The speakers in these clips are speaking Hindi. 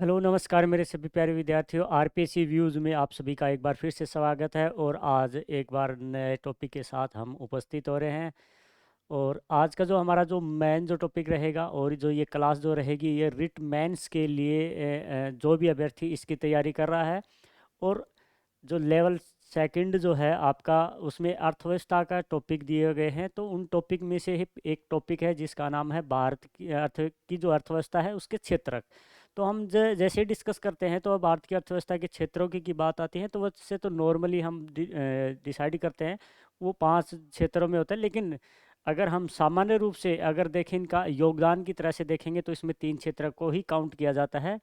हेलो नमस्कार मेरे सभी प्यारे विद्यार्थियों, आरपीएससी व्यूज़ में आप सभी का एक बार फिर से स्वागत है। और आज एक बार नए टॉपिक के साथ हम उपस्थित हो रहे हैं। और आज का जो हमारा जो मेन जो टॉपिक रहेगा और जो ये क्लास जो रहेगी, ये रिट मेंस के लिए जो भी अभ्यर्थी इसकी तैयारी कर रहा है। और जो लेवल सेकंड जो है आपका, उसमें अर्थव्यवस्था का टॉपिक दिए गए हैं। तो उन टॉपिक में से ही एक टॉपिक है जिसका नाम है भारत की जो अर्थव्यवस्था है उसके क्षेत्रक। तो हम जैसे ही डिस्कस करते हैं तो भारत की अर्थव्यवस्था के क्षेत्रों की बात आती है, तो वैसे तो नॉर्मली हम डिसाइड करते हैं वो 5 क्षेत्रों में होता है। लेकिन अगर हम सामान्य रूप से अगर देखें, इनका योगदान की तरह से देखेंगे तो इसमें 3 क्षेत्र को ही काउंट किया जाता है।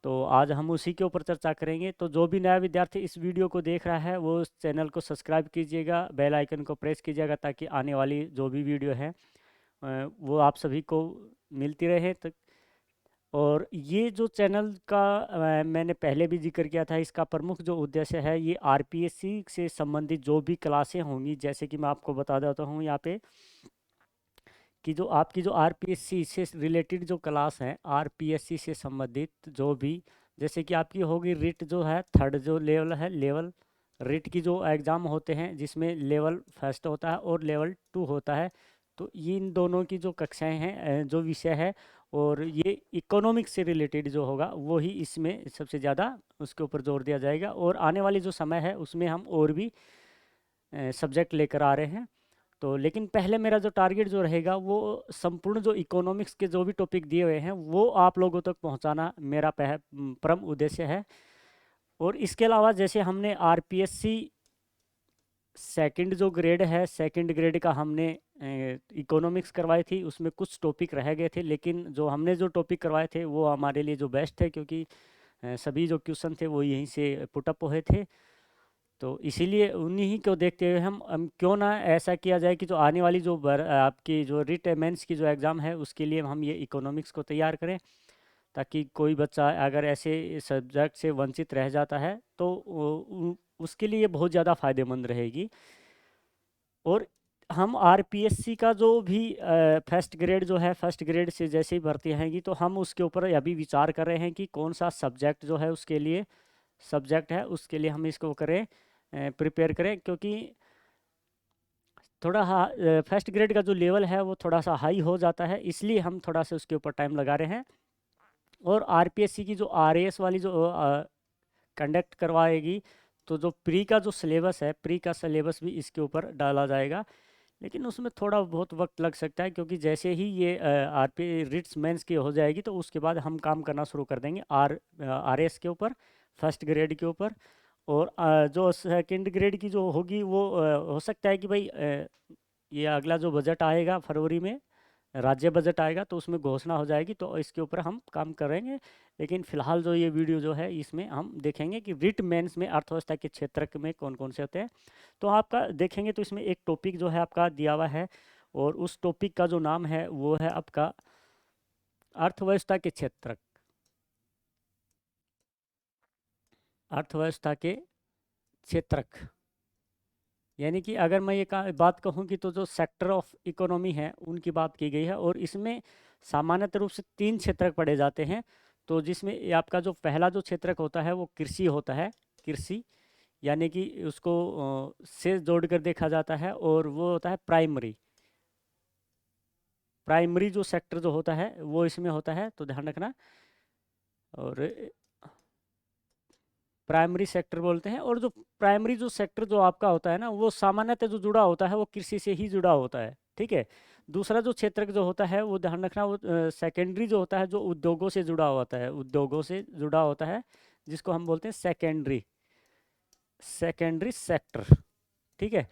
तो आज हम उसी के ऊपर चर्चा करेंगे। तो जो भी नया विद्यार्थी इस वीडियो को देख रहा है वो उस चैनल को सब्सक्राइब कीजिएगा, बेल आइकन को प्रेस कीजिएगा, ताकि आने वाली जो भी वीडियो है वो आप सभी को मिलती रहे। तो और ये जो चैनल का मैंने पहले भी जिक्र किया था, इसका प्रमुख जो उद्देश्य है ये आरपीएससी से संबंधित जो भी क्लासें होंगी, जैसे कि मैं आपको बता देता हूँ यहाँ पे कि जो आपकी जो आरपीएससी से रिलेटेड जो क्लास हैं, आरपीएससी से संबंधित जो भी, जैसे कि आपकी होगी रिट जो है थर्ड जो लेवल है, लेवल रिट की जो एग्ज़ाम होते हैं जिसमें लेवल फर्स्ट होता है और लेवल 2 होता है। तो ये इन दोनों की जो कक्षाएं हैं, जो विषय है, और ये इकोनॉमिक्स से रिलेटेड जो होगा वो ही इसमें सबसे ज़्यादा उसके ऊपर जोर दिया जाएगा। और आने वाली जो समय है उसमें हम और भी सब्जेक्ट लेकर आ रहे हैं। तो लेकिन पहले मेरा जो टारगेट जो रहेगा वो संपूर्ण जो इकोनॉमिक्स के जो भी टॉपिक दिए हुए हैं वो आप लोगों तक पहुंचाना मेरा परम उद्देश्य है। और इसके अलावा जैसे हमने आरपीएससी सेकंड जो ग्रेड है, सेकंड ग्रेड का हमने इकोनॉमिक्स करवाई थी, उसमें कुछ टॉपिक रह गए थे, लेकिन जो हमने जो टॉपिक करवाए थे वो हमारे लिए जो बेस्ट थे, क्योंकि सभी जो क्वेश्चन थे वो यहीं से पुटअप हुए थे। तो इसीलिए उन्हीं को देखते हुए हम क्यों ना ऐसा किया जाए कि जो आने वाली जो आपकी जो रिट मेंस की जो एग्ज़ाम है उसके लिए हम ये इकोनॉमिक्स को तैयार करें, ताकि कोई बच्चा अगर ऐसे सब्जेक्ट से वंचित रह जाता है तो उसके लिए बहुत ज़्यादा फ़ायदेमंद रहेगी। और हम आरपीएससी का जो भी फर्स्ट ग्रेड जो है, फर्स्ट ग्रेड से जैसे ही भर्ती आएंगी तो हम उसके ऊपर अभी विचार कर रहे हैं कि कौन सा सब्जेक्ट जो है उसके लिए सब्जेक्ट है उसके लिए हम इसको करें, प्रिपेयर करें। क्योंकि थोड़ा फर्स्ट ग्रेड का जो लेवल है वो थोड़ा सा हाई हो जाता है, इसलिए हम थोड़ा सा उसके ऊपर टाइम लगा रहे हैं। और आरपीएससी की जो आरएएस वाली जो कंडक्ट करवाएगी, तो जो प्री का जो सिलेबस है, प्री का सिलेबस भी इसके ऊपर डाला जाएगा। लेकिन उसमें थोड़ा बहुत वक्त लग सकता है, क्योंकि जैसे ही ये आरपी रिट्स मेंस की हो जाएगी तो उसके बाद हम काम करना शुरू कर देंगे आरएस के ऊपर, फर्स्ट ग्रेड के ऊपर। और जो सेकंड ग्रेड की जो होगी वो हो सकता है कि भाई ये अगला जो बजट आएगा फरवरी में, राज्य बजट आएगा तो उसमें घोषणा हो जाएगी, तो इसके ऊपर हम काम करेंगे। लेकिन फिलहाल जो ये वीडियो जो है इसमें हम देखेंगे कि रिट मेंस में अर्थव्यवस्था के क्षेत्र में कौन कौन से होते हैं। तो आपका देखेंगे तो इसमें एक टॉपिक जो है आपका दिया हुआ है, और उस टॉपिक का जो नाम है वो है आपका अर्थव्यवस्था के क्षेत्र, अर्थव्यवस्था के क्षेत्रक। यानी कि अगर मैं ये बात कहूँ कि तो जो सेक्टर ऑफ इकोनॉमी है उनकी बात की गई है, और इसमें सामान्यतः रूप से 3 क्षेत्र पढ़े जाते हैं। तो जिसमें ये आपका जो पहला जो क्षेत्रक होता है वो कृषि होता है, कृषि, यानी कि उसको से जोड़कर देखा जाता है, और वो होता है प्राइमरी, प्राइमरी जो सेक्टर जो होता है वो इसमें होता है, तो ध्यान रखना। और प्राइमरी सेक्टर बोलते हैं। और जो प्राइमरी जो सेक्टर जो आपका होता है ना, वो सामान्यतः जो जुड़ा होता है वो कृषि से ही जुड़ा होता है, ठीक है। दूसरा जो क्षेत्र जो होता है वो ध्यान रखना, वो सेकेंडरी जो होता है, जो उद्योगों से जुड़ा होता है, उद्योगों से जुड़ा होता है, जिसको हम बोलते हैं सेकेंडरी, सेकेंडरी सेक्टर, ठीक है।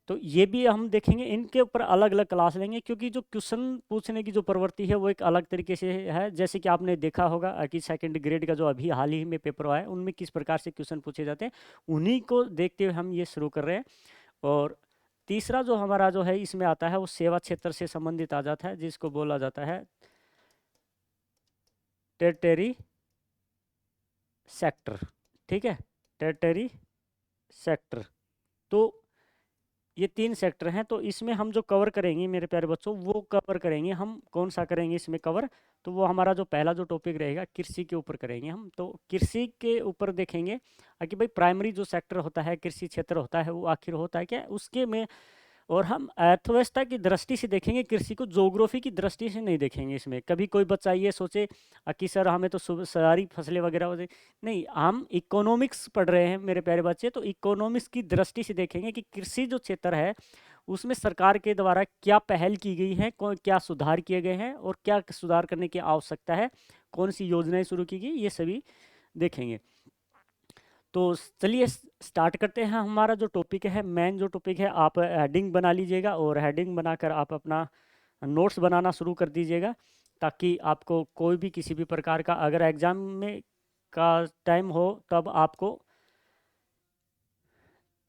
तो ये भी हम देखेंगे, इनके ऊपर अलग अलग क्लास लेंगे, क्योंकि जो क्वेश्चन पूछने की जो प्रवृत्ति है वो एक अलग तरीके से है। जैसे कि आपने देखा होगा कि सेकंड ग्रेड का जो अभी हाल ही में पेपर हुआ है उनमें किस प्रकार से क्वेश्चन पूछे जाते हैं, उन्हीं को देखते हुए हम ये शुरू कर रहे हैं। और तीसरा जो हमारा जो है इसमें आता है वो सेवा क्षेत्र से संबंधित आ जाता है, जिसको बोला जाता है टेरिटरी सेक्टर, ठीक है, टेरिटरी सेक्टर। तो ये 3 सेक्टर हैं, तो इसमें हम जो कवर करेंगे मेरे प्यारे बच्चों, वो कवर करेंगे हम, कौन सा करेंगे इसमें कवर, तो वो हमारा जो पहला जो टॉपिक रहेगा कृषि के ऊपर करेंगे हम। तो कृषि के ऊपर देखेंगे कि भाई प्राइमरी जो सेक्टर होता है, कृषि क्षेत्र होता है, वो आखिर होता है क्या उसके में। और हम अर्थव्यवस्था की दृष्टि से देखेंगे कृषि को, ज्योग्राफी की दृष्टि से नहीं देखेंगे इसमें। कभी कोई बच्चा ये सोचे कि सर हमें तो सारी फसलें वगैरह होती, नहीं, हम इकोनॉमिक्स पढ़ रहे हैं मेरे प्यारे बच्चे, तो इकोनॉमिक्स की दृष्टि से देखेंगे कि कृषि जो क्षेत्र है उसमें सरकार के द्वारा क्या पहल की गई है, क्या सुधार किए गए हैं और क्या सुधार करने की आवश्यकता है, कौन सी योजनाएं शुरू की गई, ये सभी देखेंगे। तो चलिए स्टार्ट करते हैं। हमारा जो टॉपिक है, मेन जो टॉपिक है, आप हेडिंग बना लीजिएगा और हेडिंग बनाकर आप अपना नोट्स बनाना शुरू कर दीजिएगा, ताकि आपको कोई भी किसी भी प्रकार का अगर एग्ज़ाम में का टाइम हो तब आपको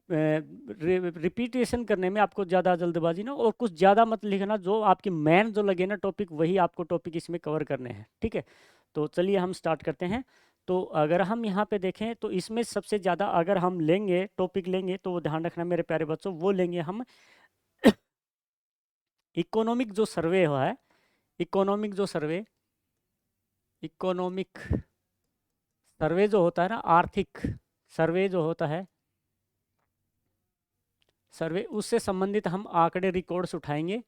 रिपीटेशन करने में आपको ज़्यादा जल्दबाजी ना, और कुछ ज़्यादा मत लिखना, जो आपकी मेन जो लगे ना टॉपिक, वही आपको टॉपिक इसमें कवर करने हैं, ठीक है। तो चलिए हम स्टार्ट करते हैं। तो अगर हम यहाँ पे देखें तो इसमें सबसे ज़्यादा अगर हम लेंगे टॉपिक लेंगे, तो वो ध्यान रखना मेरे प्यारे बच्चों, वो लेंगे हम इकोनॉमिक जो सर्वे हुआ है, इकोनॉमिक जो सर्वे, इकोनॉमिक सर्वे जो होता है ना, आर्थिक सर्वे जो होता है, सर्वे, उससे संबंधित हम आंकड़े रिकॉर्ड्स उठाएंगे।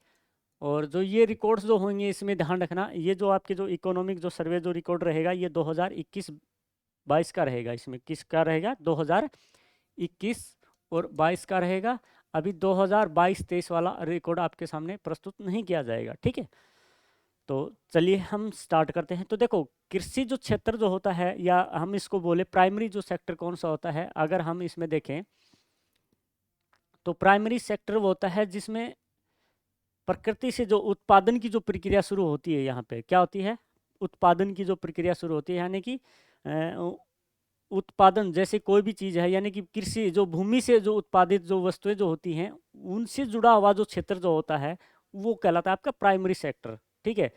और जो ये रिकॉर्ड्स जो होंगे इसमें ध्यान रखना, ये जो आपके जो इकोनॉमिक जो सर्वे जो रिकॉर्ड रहेगा, ये 2021-22 का रहेगा। इसमें किसका रहेगा? 2021 और 22 का रहेगा। अभी 2022-23 वाला रिकॉर्ड आपके सामने प्रस्तुत नहीं किया जाएगा, ठीक है। तो चलिए हम स्टार्ट करते हैं। तो देखो, कृषि जो क्षेत्र जो होता है, या हम इसको बोले प्राइमरी जो सेक्टर कौन सा होता है, अगर हम इसमें देखें तो प्राइमरी सेक्टर वो होता है जिसमें प्रकृति से जो उत्पादन की जो प्रक्रिया शुरू होती है, यहाँ पे क्या होती है? उत्पादन की जो प्रक्रिया शुरू होती है, यानी कि उत्पादन जैसे कोई भी चीज़ है, यानी कि कृषि जो भूमि से जो उत्पादित जो वस्तुएं जो होती हैं, उनसे जुड़ा हुआ जो क्षेत्र जो होता है, वो कहलाता है आपका प्राइमरी सेक्टर, ठीक है।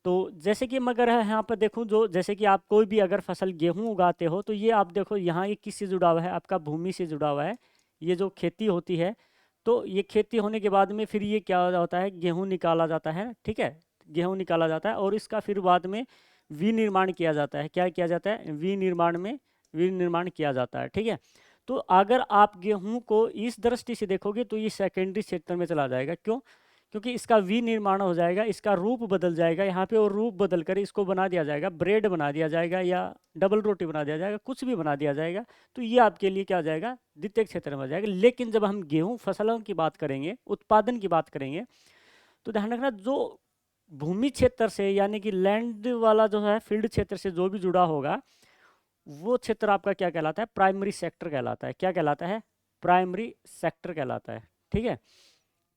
तो जैसे कि मगर है यहाँ पर देखूँ, जो जैसे कि आप कोई भी अगर फसल गेहूँ उगाते हो, तो ये आप देखो यहाँ ये किससे जुड़ा हुआ है? आपका भूमि से जुड़ा हुआ है। ये जो खेती होती है, तो ये खेती होने के बाद में फिर ये क्या होता है? गेहूँ निकाला जाता है, ठीक है। गेहूँ निकाला जाता है और इसका फिर बाद में विनिर्माण किया जाता है। क्या किया जाता है? विनिर्माण किया जाता है, ठीक है। तो अगर आप गेहूं को इस दृष्टि से देखोगे तो ये सेकेंडरी सेक्टर में चला जाएगा। क्यों? क्योंकि इसका विनिर्माण हो जाएगा, इसका रूप बदल जाएगा यहाँ पे, और रूप बदल कर इसको बना दिया जाएगा, ब्रेड बना दिया जाएगा या डबल रोटी बना दिया जाएगा, कुछ भी बना दिया जाएगा। तो ये आपके लिए क्या हो जाएगा? द्वितीय क्षेत्र में आ जाएगा। लेकिन जब हम गेहूँ फसलों की बात करेंगे, उत्पादन की बात करेंगे, तो ध्यान रखना, जो भूमि क्षेत्र से यानी कि लैंड वाला जो है, फील्ड क्षेत्र से जो भी जुड़ा होगा, वो क्षेत्र आपका क्या कहलाता है? प्राइमरी सेक्टर कहलाता है। क्या कहलाता है? प्राइमरी सेक्टर कहलाता है, ठीक है।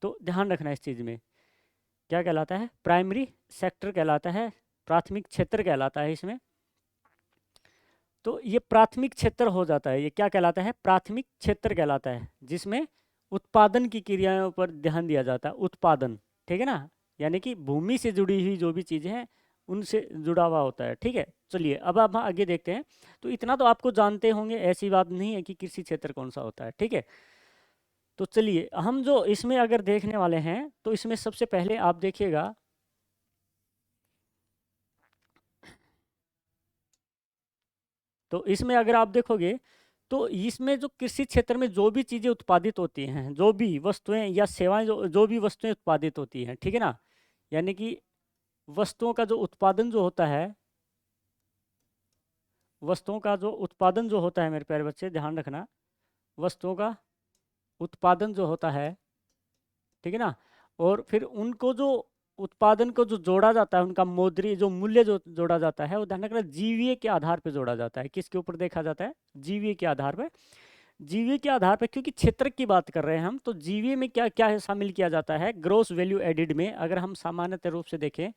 तो ध्यान रखना इस चीज़ में, क्या कहलाता है? प्राइमरी सेक्टर कहलाता है, प्राथमिक क्षेत्र कहलाता है इसमें। तो ये प्राथमिक क्षेत्र हो जाता है, ये क्या कहलाता है? प्राथमिक क्षेत्र कहलाता है, जिसमें उत्पादन की क्रियाओं पर ध्यान दिया जाता है। उत्पादन, ठीक है ना, यानी कि भूमि से जुड़ी हुई जो भी चीज़ें हैं उनसे जुड़ा हुआ होता है, ठीक है। चलिए अब आप आगे देखते हैं। तो इतना तो आपको जानते होंगे, ऐसी बात नहीं है कि कृषि क्षेत्र कौन सा होता है, ठीक है। तो चलिए हम जो इसमें अगर देखने वाले हैं, तो इसमें सबसे पहले आप देखिएगा, तो इसमें अगर आप देखोगे तो इसमें जो कृषि क्षेत्र में जो भी चीज़ें उत्पादित होती हैं, जो भी वस्तुएं या सेवाएं, जो भी वस्तुएं उत्पादित होती हैं, ठीक है ना, यानी कि वस्तुओं का जो उत्पादन जो होता है, वस्तुओं का जो उत्पादन जो होता है मेरे प्यारे बच्चे ध्यान रखना, वस्तुओं का उत्पादन जो होता है, ठीक है ना, और फिर उनको जो उत्पादन को जो जोड़ा जाता है, उनका मौद्रिक जो मूल्य जो जोड़ा जाता है, वो ध्यान रखना जीवीए के आधार पर जोड़ा जाता है। किसके ऊपर देखा जाता है? जीवीए के आधार पर। जीवीए के आधार पर, क्योंकि क्षेत्र की बात कर रहे हैं हम, तो जीवीए में क्या क्या शामिल किया जाता है? ग्रोस वैल्यू एडिड में अगर हम सामान्यतः रूप से देखें,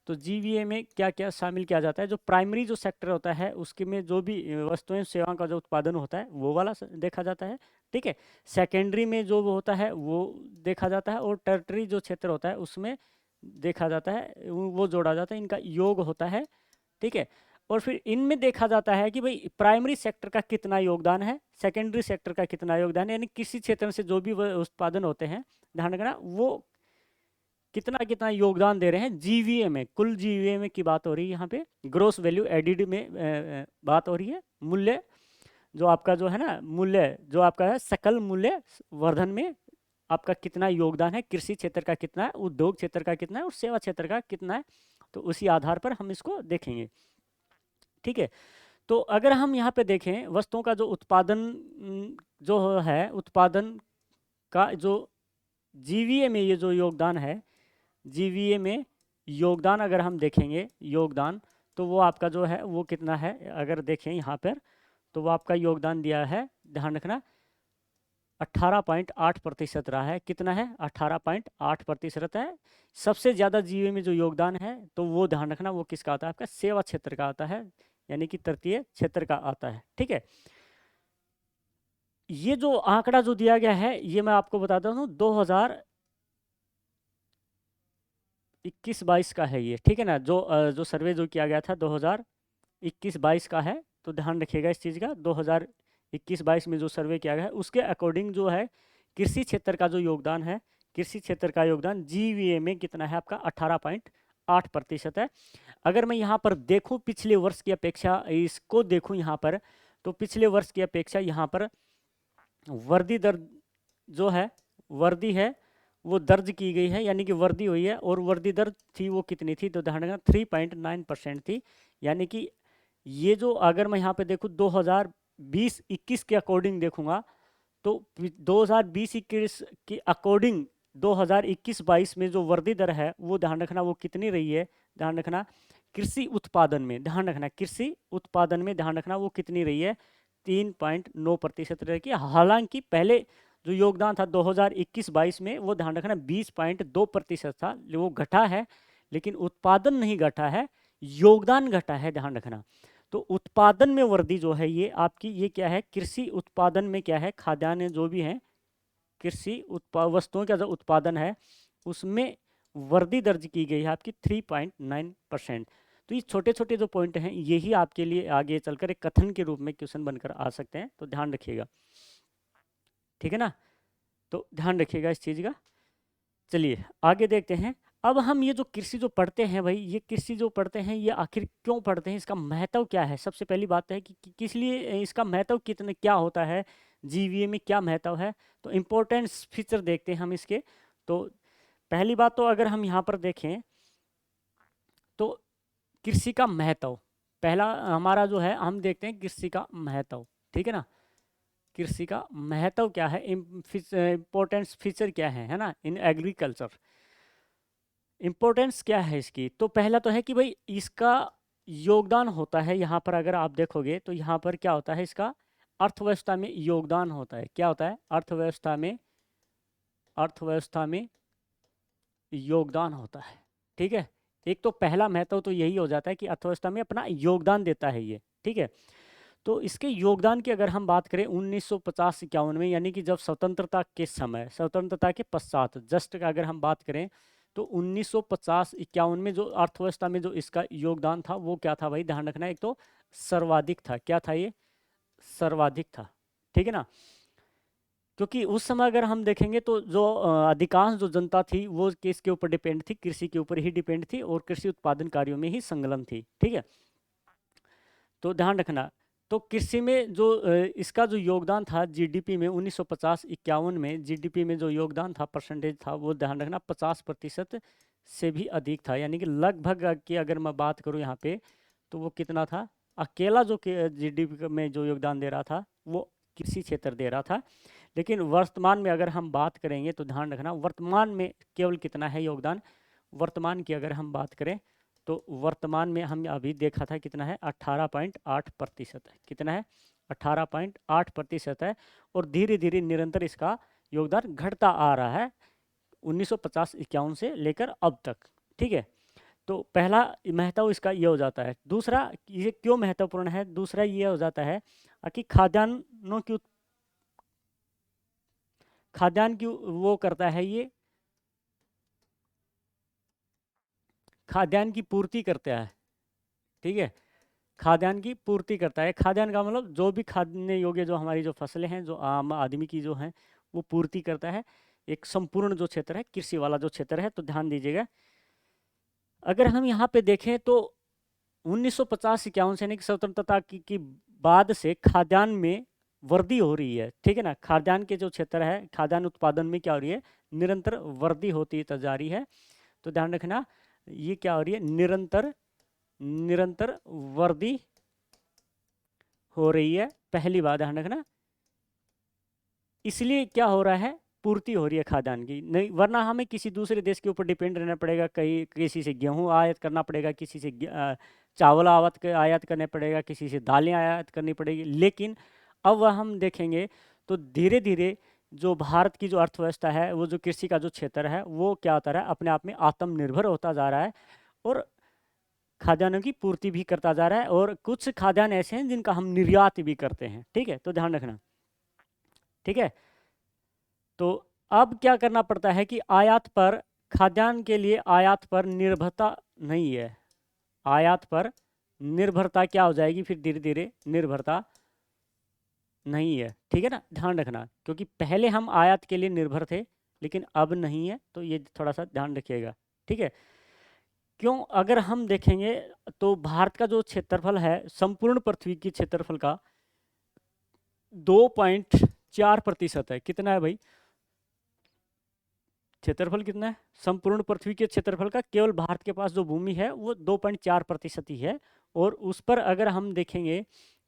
तो जीवीए में क्या क्या शामिल किया जाता है? जो प्राइमरी जो सेक्टर होता है उसके में जो भी वस्तुएं सेवाओं का जो उत्पादन होता है, वो वाला देखा जाता है, ठीक है। सेकेंडरी में जो वो होता है वो देखा जाता है, और टर्टरी जो क्षेत्र होता है उसमें देखा जाता है, वो जोड़ा जाता है, इनका योग होता है, ठीक है। और फिर इनमें देखा जाता है कि भाई प्राइमरी सेक्टर का कितना योगदान है, सेकेंडरी सेक्टर का कितना योगदान है, यानी किसी क्षेत्र से जो भी उत्पादन होते हैं, ध्यान रखना, वो कितना कितना योगदान दे रहे हैं जीवीए में, कुल जीवीए में की बात हो रही है यहाँ पे, ग्रोस वैल्यू एडिड में बात हो रही है। मूल्य जो आपका जो है ना, मूल्य जो आपका है सकल मूल्य वर्धन में आपका कितना योगदान है, कृषि क्षेत्र का कितना है, उद्योग क्षेत्र का कितना है और सेवा क्षेत्र का कितना है, तो उसी आधार पर हम इसको देखेंगे। ठीक है, तो अगर हम यहाँ पे देखें वस्तुओं का जो उत्पादन जो है, उत्पादन का जो जीवीए में ये जो योगदान है, जीवीए में योगदान अगर हम देखेंगे योगदान, तो वो आपका जो है वो कितना है, अगर देखें यहाँ पर तो वो आपका योगदान दिया है, ध्यान रखना 18.8% रहा है। कितना है? 18.8% है। सबसे ज़्यादा जीवीए में जो योगदान है तो वो ध्यान रखना वो किसका आता है, आपका सेवा क्षेत्र का आता है, यानी कि तृतीय क्षेत्र का आता है। ठीक है, ये जो आंकड़ा जो दिया गया है ये मैं आपको बताता हूँ 2021-22 का है ये, ठीक है ना, जो सर्वे जो किया गया था 2021-22 का है, तो ध्यान रखिएगा इस चीज़ का। 2021-22 में जो सर्वे किया गया है उसके अकॉर्डिंग जो है कृषि क्षेत्र का जो योगदान है, कृषि क्षेत्र का योगदान जीवीए में कितना है आपका 18.8% है। अगर मैं यहाँ पर देखूँ पिछले वर्ष की अपेक्षा, इसको देखूँ यहाँ पर, तो पिछले वर्ष की अपेक्षा यहाँ पर वर्दी दर जो है, वर्दी है वो दर्ज की गई है, यानी कि वर्दी हुई है, और वर्दी दर थी वो कितनी थी, तो ध्यान रखना 3.9% थी। यानी कि ये जो अगर मैं यहाँ पे देखूँ 2020-21 के अकॉर्डिंग देखूंगा, तो 2020-21 के अकॉर्डिंग 2021-22 में जो वर्दी दर है वो ध्यान रखना वो कितनी रही है, ध्यान रखना कृषि उत्पादन में, ध्यान रखना कृषि उत्पादन में ध्यान रखना वो कितनी रही है, 3.9% रही। हालांकि पहले जो योगदान था 2021-22 में वो ध्यान रखना 20.2% था, वो घटा है, लेकिन उत्पादन नहीं घटा है, योगदान घटा है, ध्यान रखना। तो उत्पादन में वृद्धि जो है ये आपकी, ये क्या है, कृषि उत्पादन में क्या है, खाद्यान्न जो भी है, कृषि वस्तुओं का जो उत्पादन है उसमें वृद्धि दर्ज की गई है आपकी 3.9%। तो ये छोटे छोटे जो पॉइंट हैं यही आपके लिए आगे चलकर एक कथन के रूप में क्वेश्चन बनकर आ सकते हैं, तो ध्यान रखिएगा, ठीक है ना, तो ध्यान रखिएगा इस चीज़ का। चलिए आगे देखते हैं। अब हम ये जो कृषि जो पढ़ते हैं भाई, ये कृषि जो पढ़ते हैं ये आखिर क्यों पढ़ते हैं, इसका महत्व क्या है। सबसे पहली बात है कि किस लिए इसका महत्व कितने क्या होता है, जीवीए में क्या महत्व है, तो इम्पोर्टेंस फीचर देखते हैं हम इसके। तो पहली बात तो अगर हम यहाँ पर देखें तो कृषि का महत्व, पहला हमारा जो है हम देखते हैं कृषि का महत्व, ठीक है ना, कृषि का महत्व क्या है, इम्पोर्टेंस फीचर क्या है ना, इन एग्रीकल्चर इम्पोर्टेंस क्या है इसकी। तो पहला तो है कि भाई इसका योगदान होता है, यहाँ पर अगर आप देखोगे तो यहाँ पर क्या होता है, इसका अर्थव्यवस्था में योगदान होता है। क्या होता है, अर्थव्यवस्था में, अर्थव्यवस्था में योगदान होता है, ठीक है। एक तो पहला महत्व तो यही हो जाता है कि अर्थव्यवस्था में अपना योगदान देता है ये, ठीक है। तो इसके योगदान की अगर हम बात करें 1950-51 में, यानी कि जब स्वतंत्रता के समय, स्वतंत्रता के पश्चात जस्ट अगर हम बात करें तो 1950-51 में जो अर्थव्यवस्था में जो इसका योगदान था वो क्या था भाई, ध्यान रखना, एक तो सर्वाधिक था। क्या था ये, सर्वाधिक था, ठीक है ना। क्योंकि उस समय अगर हम देखेंगे तो जो अधिकांश जो जनता थी वो किसके ऊपर डिपेंड थी, कृषि के ऊपर ही डिपेंड थी और कृषि उत्पादन कार्यों में ही संलग्न थी, ठीक है। तो ध्यान रखना, तो कृषि में जो इसका जो योगदान था जीडीपी में 1950-51 में जीडीपी में जो योगदान था, परसेंटेज था, वो ध्यान रखना 50% से भी अधिक था। यानी कि लगभग की अगर मैं बात करूँ यहाँ पे तो वो कितना था, अकेला जो जीडीपी में जो योगदान दे रहा था वो कृषि क्षेत्र दे रहा था। लेकिन वर्तमान में अगर हम बात करेंगे तो ध्यान रखना वर्तमान में केवल कितना है योगदान, वर्तमान की अगर हम बात करें तो वर्तमान में हम अभी देखा था कितना है, 18.8% है। कितना है, 18.8% है, और धीरे धीरे निरंतर इसका योगदान घटता आ रहा है 1950-51 से लेकर अब तक, ठीक है। तो पहला महत्व इसका ये हो जाता है। दूसरा ये क्यों महत्वपूर्ण है, दूसरा ये हो जाता है कि खाद्यान्न की वो करता है, ये खाद्यान्न की पूर्ति करता है, ठीक है। खाद्यान्न की पूर्ति करता है। खाद्यान्न का मतलब जो भी खाने योग्य जो हमारी जो फसलें हैं, जो आम आदमी की जो हैं, वो पूर्ति करता है। एक संपूर्ण जो क्षेत्र है, कृषि वाला जो क्षेत्र है, तो ध्यान दीजिएगा। अगर हम यहाँ पे देखें तो 1950-51 से यानी कि स्वतंत्रता की बाद से खाद्यान्न में वृद्धि हो रही है, ठीक है ना। खाद्यान्न के जो क्षेत्र है, खाद्यान्न उत्पादन में क्या हो रही है, निरंतर वृद्धि होती जा रही है। तो ध्यान रखना, ये क्या हो रही है, निरंतर निरंतर वृद्धि हो रही है, पहली बात ध्यान रखना। इसलिए क्या हो रहा है, पूर्ति हो रही है खाद्यान्न की, नहीं वरना हमें किसी दूसरे देश के ऊपर डिपेंड रहना पड़ेगा। कहीं किसी से गेहूं आयात करना पड़ेगा, किसी से चावल आयात करने पड़ेगा, किसी से दालें आयात करनी पड़ेगी। लेकिन अब हम देखेंगे तो धीरे धीरे जो भारत की जो अर्थव्यवस्था है, वो जो कृषि का जो क्षेत्र है, वो क्या होता रहा है, अपने आप में आत्मनिर्भर होता जा रहा है और खाद्यान्नों की पूर्ति भी करता जा रहा है। और कुछ खाद्यान्न ऐसे हैं जिनका हम निर्यात भी करते हैं, ठीक है, तो ध्यान रखना, ठीक है। तो अब क्या करना पड़ता है कि आयात पर, खाद्यान्न के लिए आयात पर निर्भरता नहीं है। आयात पर निर्भरता क्या हो जाएगी, फिर धीरे धीरे निर्भरता नहीं है, ठीक है ना, ध्यान रखना। क्योंकि पहले हम आयात के लिए निर्भर थे, लेकिन अब नहीं है, तो ये थोड़ा सा ध्यान रखिएगा, ठीक है। क्यों, अगर हम देखेंगे तो भारत का जो क्षेत्रफल है, संपूर्ण पृथ्वी की क्षेत्रफल का 2.4% है। कितना है भाई, क्षेत्रफल कितना है, संपूर्ण पृथ्वी के क्षेत्रफल का केवल भारत के पास जो भूमि है वो 2.4% ही है। और उस पर अगर हम देखेंगे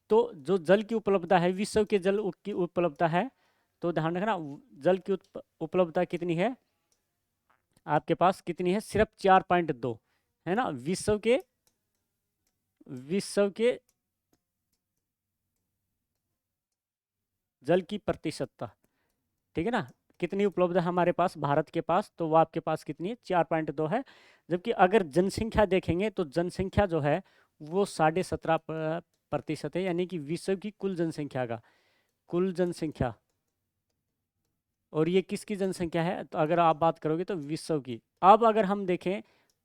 तो जो जल की उपलब्धता है, विश्व के जल की उपलब्धता है, तो ध्यान रखना, जल की उपलब्धता कितनी है आपके पास, कितनी है, सिर्फ 4.2 है ना। विश्व के जल की प्रतिशतता, ठीक है ना, कितनी उपलब्ध है हमारे पास, भारत के पास, तो वो आपके पास कितनी है, 4.2 है। जबकि अगर जनसंख्या देखेंगे तो जनसंख्या जो है वो 17.5% है, यानी कि विश्व की कुल जनसंख्या का, कुल जनसंख्या। और ये किसकी जनसंख्या है, तो अगर आप बात करोगे तो विश्व की। अब अगर हम देखें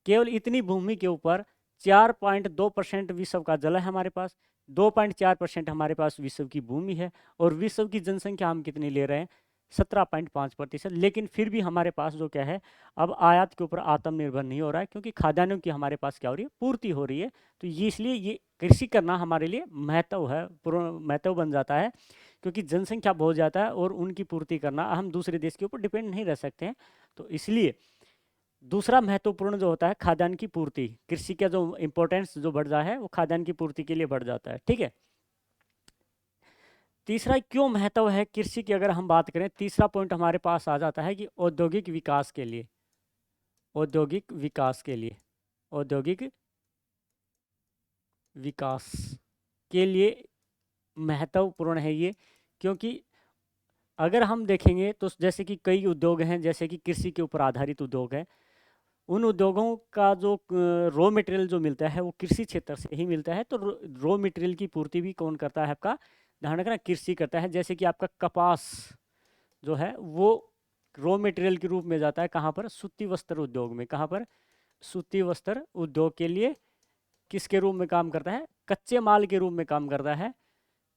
केवल इतनी भूमि के ऊपर 4.2% विश्व का जल है हमारे पास, 2.4% हमारे पास विश्व की भूमि है, और विश्व की जनसंख्या हम कितनी ले रहे हैं, 17.5%। लेकिन फिर भी हमारे पास जो क्या है, अब आयात के ऊपर आत्मनिर्भर नहीं हो रहा है, क्योंकि खाद्यान्नों की हमारे पास क्या हो रही है, पूर्ति हो रही है। तो ये इसलिए ये कृषि करना हमारे लिए महत्व है, महत्व बन जाता है, क्योंकि जनसंख्या बहुत ज़्यादा है और उनकी पूर्ति करना, हम दूसरे देश के ऊपर डिपेंड नहीं रह सकते हैं। तो इसलिए दूसरा महत्वपूर्ण जो होता है खाद्यान्न की पूर्ति, कृषि का जो इंपॉर्टेंस जो बढ़ जाता है वो खाद्यान्न की पूर्ति के लिए बढ़ जाता है, ठीक है। तीसरा क्यों महत्व है कृषि की, अगर हम बात करें, तीसरा पॉइंट हमारे पास आ जाता है कि औद्योगिक विकास के लिए, औद्योगिक विकास के लिए, औद्योगिक विकास के लिए महत्वपूर्ण है ये। क्योंकि अगर हम देखेंगे तो जैसे कि कई उद्योग हैं, जैसे कि कृषि के ऊपर आधारित उद्योग है, उन उद्योगों का जो रॉ मटेरियल जो मिलता है वो कृषि क्षेत्र से ही मिलता है। तो रॉ मटेरियल की पूर्ति भी कौन करता है, आपका ध्यान रखना, कृषि करता है। जैसे कि आपका कपास जो है वो रॉ मटेरियल के रूप में जाता है कहाँ पर, सूती वस्त्र उद्योग में। कहाँ पर, सूती वस्त्र उद्योग के लिए किसके रूप में काम करता है, कच्चे माल के रूप में काम करता है।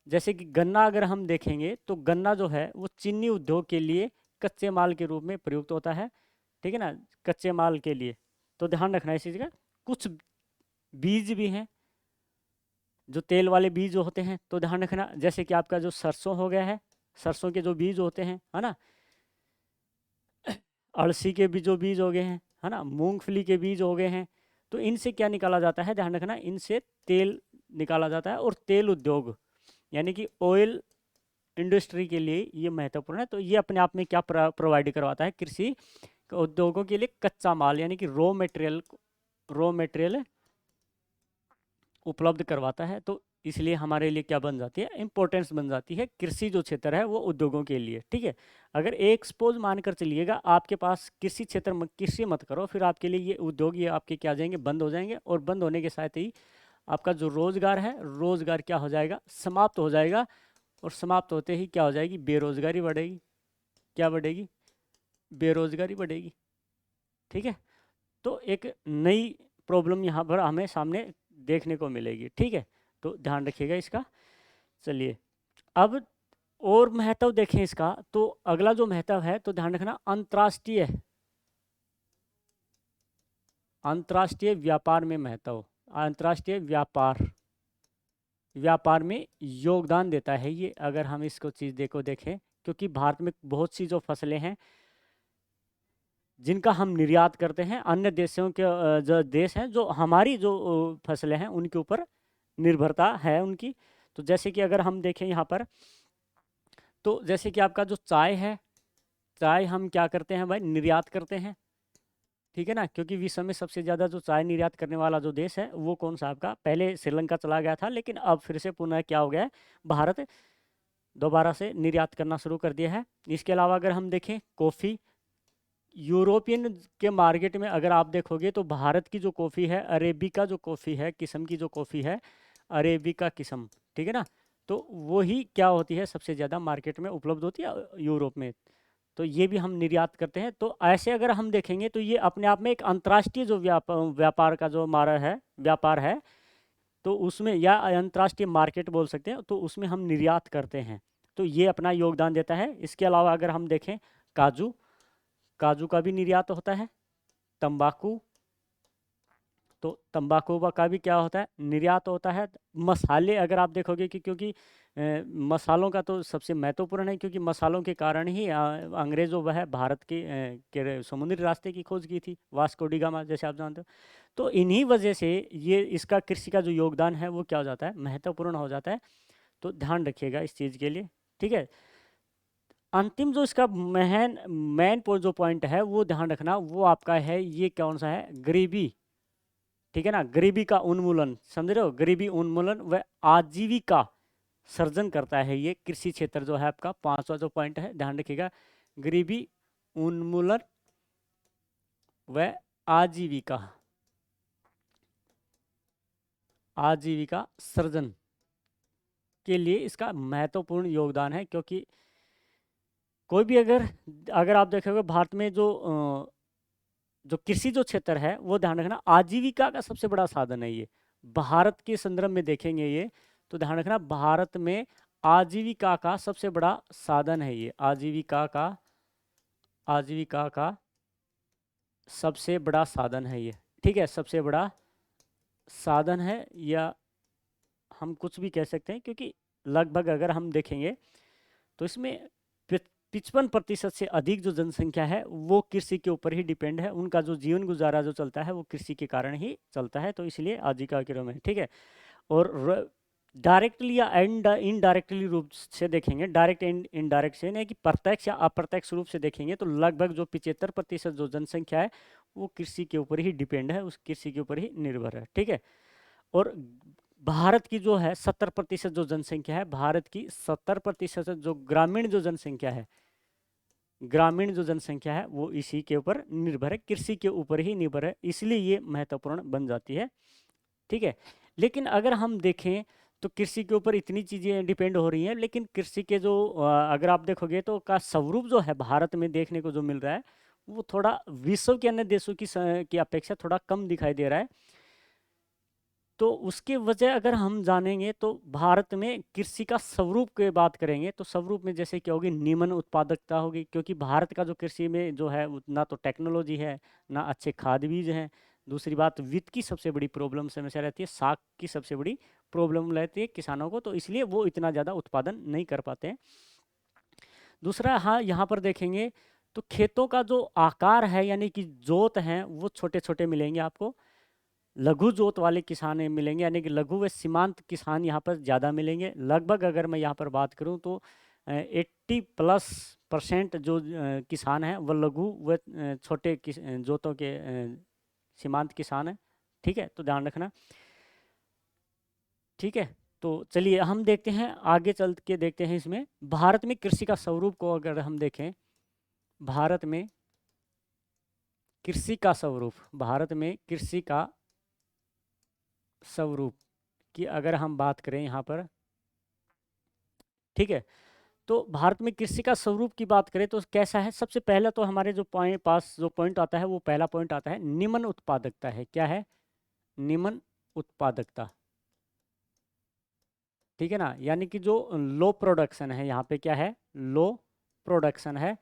जैसे कि गन्ना अगर हम देखेंगे तो गन्ना जो है वो चीनी उद्योग के लिए कच्चे माल के रूप में प्रयुक्त होता है, ठीक है ना, कच्चे माल के लिए। तो ध्यान रखना इसी जगह। कुछ बीज भी हैं जो तेल वाले बीज होते हैं, तो ध्यान रखना, जैसे कि आपका जो सरसों हो गया है, सरसों के जो बीज होते हैं, है ना, अलसी के भी जो बीज हो गए हैं, है ना, मूंगफली के बीज हो गए हैं। तो इनसे क्या निकाला जाता है, ध्यान रखना, इनसे तेल निकाला जाता है। और तेल उद्योग यानी कि ऑयल इंडस्ट्री के लिए ये महत्वपूर्ण है। तो ये अपने आप में क्या प्रोवाइड करवाता है, कृषि उद्योगों के लिए कच्चा माल यानी कि रॉ मटेरियल उपलब्ध करवाता है। तो इसलिए हमारे लिए क्या बन जाती है, इंपॉर्टेंस बन जाती है कृषि जो क्षेत्र है वो उद्योगों के लिए, ठीक है। अगर एक सपोज मानकर चलिएगा आपके पास कृषि क्षेत्र में कृषि मत करो, फिर आपके लिए ये उद्योग ये आपके क्या जाएंगे, बंद हो जाएंगे। और बंद होने के साथ ही आपका जो रोजगार है, रोजगार क्या हो जाएगा, समाप्त हो जाएगा। और समाप्त होते ही क्या हो जाएगी, बेरोजगारी बढ़ेगी। क्या बढ़ेगी, बेरोजगारी बढ़ेगी, ठीक है। तो एक नई प्रॉब्लम यहाँ पर हमें सामने देखने को मिलेगी, ठीक है। तो ध्यान रखिएगा इसका। चलिए अब और महत्व देखें इसका, तो अगला जो महत्व है तो ध्यान रखना, अंतर्राष्ट्रीय अंतर्राष्ट्रीय व्यापार में महत्व। अंतर्राष्ट्रीय व्यापार में योगदान देता है ये, अगर हम इसको चीज़ को देखें, क्योंकि भारत में बहुत सी जो फसलें हैं जिनका हम निर्यात करते हैं अन्य देशों के, जो देश हैं जो हमारी जो फसलें हैं उनके ऊपर निर्भरता है उनकी। तो जैसे कि अगर हम देखें यहाँ पर, तो जैसे कि आपका जो चाय है, चाय हम क्या करते हैं भाई, निर्यात करते हैं, ठीक है ना, क्योंकि विश्व में सबसे ज़्यादा जो चाय निर्यात करने वाला जो देश है वो कौन सा आपका, पहले श्रीलंका चला गया था लेकिन अब फिर से पुनः क्या हो गया है, भारत दोबारा से निर्यात करना शुरू कर दिया है। इसके अलावा अगर हम देखें कॉफ़ी, यूरोपियन के मार्केट में अगर आप देखोगे तो भारत की जो कॉफ़ी है, अरेबिका जो कॉफ़ी है, किस्म की जो कॉफ़ी है, अरेबिका किस्म, ठीक है ना, तो वही क्या होती है, सबसे ज़्यादा मार्केट में उपलब्ध होती है यूरोप में। तो ये भी हम निर्यात करते हैं। तो ऐसे अगर हम देखेंगे तो ये अपने आप में एक अंतर्राष्ट्रीय जो व्यापार का जो हमारा है व्यापार है, तो उसमें, या अंतर्राष्ट्रीय मार्केट बोल सकते हैं, तो उसमें हम निर्यात करते हैं, तो ये अपना योगदान देता है। इसके अलावा अगर हम देखें काजू, काजू का भी निर्यात होता है। तंबाकू, तो तंबाकू का भी क्या होता है, निर्यात होता है। मसाले अगर आप देखोगे कि क्योंकि मसालों का तो सबसे महत्वपूर्ण है, क्योंकि मसालों के कारण ही अंग्रेज़ों वह भारत के समुद्री रास्ते की खोज की थी, वास्को डी गामा, जैसे आप जानते हो। तो इन्हीं वजह से ये इसका कृषि का जो योगदान है वो क्या हो जाता है, महत्वपूर्ण हो जाता है। तो ध्यान रखिएगा इस चीज़ के लिए, ठीक है। अंतिम जो इसका मेन जो पॉइंट है वो ध्यान रखना, वो आपका है ये कौन सा है, गरीबी, ठीक है ना, गरीबी का उन्मूलन, समझ रहे हो, गरीबी उन्मूलन व आजीविका सर्जन करता है ये कृषि क्षेत्र जो है आपका। पांचवा जो पॉइंट है ध्यान रखिएगा, गरीबी उन्मूलन व आजीविका आजीविका सर्जन के लिए इसका महत्वपूर्ण योगदान है। क्योंकि कोई भी अगर अगर आप देखोगे भारत में जो कृषि जो क्षेत्र है वो ध्यान रखना आजीविका का सबसे बड़ा साधन है ये। भारत के संदर्भ में देखेंगे ये, तो ध्यान रखना भारत में आजीविका का सबसे बड़ा साधन है ये, आजीविका का सबसे बड़ा साधन है ये, ठीक है, सबसे बड़ा साधन है, या हम कुछ भी कह सकते हैं, क्योंकि लगभग अगर हम देखेंगे तो इसमें 55% से अधिक जो जनसंख्या है वो कृषि के ऊपर ही डिपेंड है, उनका जो जीवन गुजारा जो चलता है वो कृषि के कारण ही चलता है, तो इसलिए आजीविका के रूप में, ठीक है। और डायरेक्टली या इनडायरेक्टली रूप से देखेंगे, डायरेक्ट एंड इनडायरेक्ट से नहीं कि प्रत्यक्ष या अप्रत्यक्ष रूप से देखेंगे, तो लगभग जो 75% जो जनसंख्या है वो कृषि के ऊपर ही डिपेंड है, उस कृषि के ऊपर ही निर्भर है, ठीक है। और भारत की जो है 70% जो जनसंख्या है, भारत की 70% जो ग्रामीण जो जनसंख्या है, ग्रामीण जो जनसंख्या है वो इसी के ऊपर निर्भर है, कृषि के ऊपर ही निर्भर है, इसलिए ये महत्वपूर्ण बन जाती है, ठीक है। लेकिन अगर हम देखें तो कृषि के ऊपर इतनी चीज़ें डिपेंड हो रही हैं, लेकिन कृषि के जो अगर आप देखोगे तो का स्वरूप जो है भारत में देखने को जो मिल रहा है वो थोड़ा विश्व के अन्य देशों की अपेक्षा थोड़ा कम दिखाई दे रहा है। तो उसके वजह अगर हम जानेंगे तो भारत में कृषि का स्वरूप की बात करेंगे तो स्वरूप में जैसे क्या होगी, निम्न उत्पादकता होगी, क्योंकि भारत का जो कृषि में जो है ना तो टेक्नोलॉजी है, ना अच्छे खाद बीज हैं। दूसरी बात, वित्त की सबसे बड़ी प्रॉब्लम समस्या रहती है, साख की सबसे बड़ी प्रॉब्लम रहती है किसानों को, तो इसलिए वो इतना ज़्यादा उत्पादन नहीं कर पाते हैं। दूसरा, हाँ, यहाँ पर देखेंगे तो खेतों का जो आकार है यानी कि जोत हैं वो छोटे छोटे मिलेंगे आपको, लघु जोत वाले किसान मिलेंगे, यानी कि लघु व सीमांत किसान यहाँ पर ज़्यादा मिलेंगे। लगभग अगर मैं यहाँ पर बात करूँ तो 80+% जो किसान हैं वो लघु व छोटे जोतों के सीमांत किसान हैं, ठीक है, तो ध्यान रखना, ठीक है। तो चलिए हम देखते हैं, आगे चल के देखते हैं इसमें भारत में कृषि का स्वरूप को अगर हम देखें, भारत में कृषि का स्वरूप, भारत में कृषि का स्वरूप की अगर हम बात करें यहाँ पर, ठीक है, तो भारत में कृषि का स्वरूप की बात करें तो कैसा है, सबसे पहला तो हमारे जो पास जो पॉइंट आता है वो पहला पॉइंट आता है निम्न उत्पादकता है। क्या है, निम्न उत्पादकता, ठीक है ना, यानी कि जो लो प्रोडक्शन है यहाँ पे क्या है, लो प्रोडक्शन है।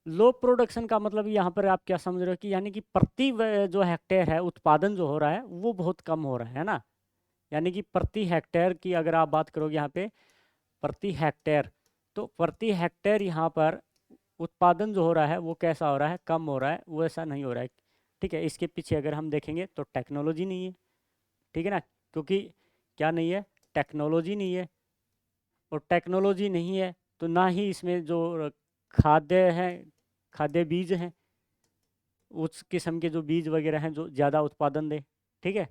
लो प्रोडक्शन का मतलब यहाँ पर आप क्या समझ रहे हो कि यानी कि प्रति जो हेक्टेयर है उत्पादन जो हो रहा है वो बहुत कम हो रहा है ना। यानी कि प्रति हेक्टेयर की अगर आप बात करोगे यहाँ पे प्रति हेक्टेयर, तो प्रति हेक्टेयर यहाँ पर उत्पादन जो हो रहा है वो कैसा हो रहा है, कम हो रहा है, वो ऐसा नहीं हो रहा है। ठीक है, इसके पीछे अगर हम देखेंगे तो टेक्नोलॉजी नहीं है, ठीक है ना, क्योंकि क्या नहीं है, टेक्नोलॉजी नहीं है। और टेक्नोलॉजी नहीं है तो ना ही इसमें जो खाद्य हैं, खाद्य बीज हैं, उस किस्म के जो बीज वगैरह हैं जो ज़्यादा उत्पादन दें। ठीक है,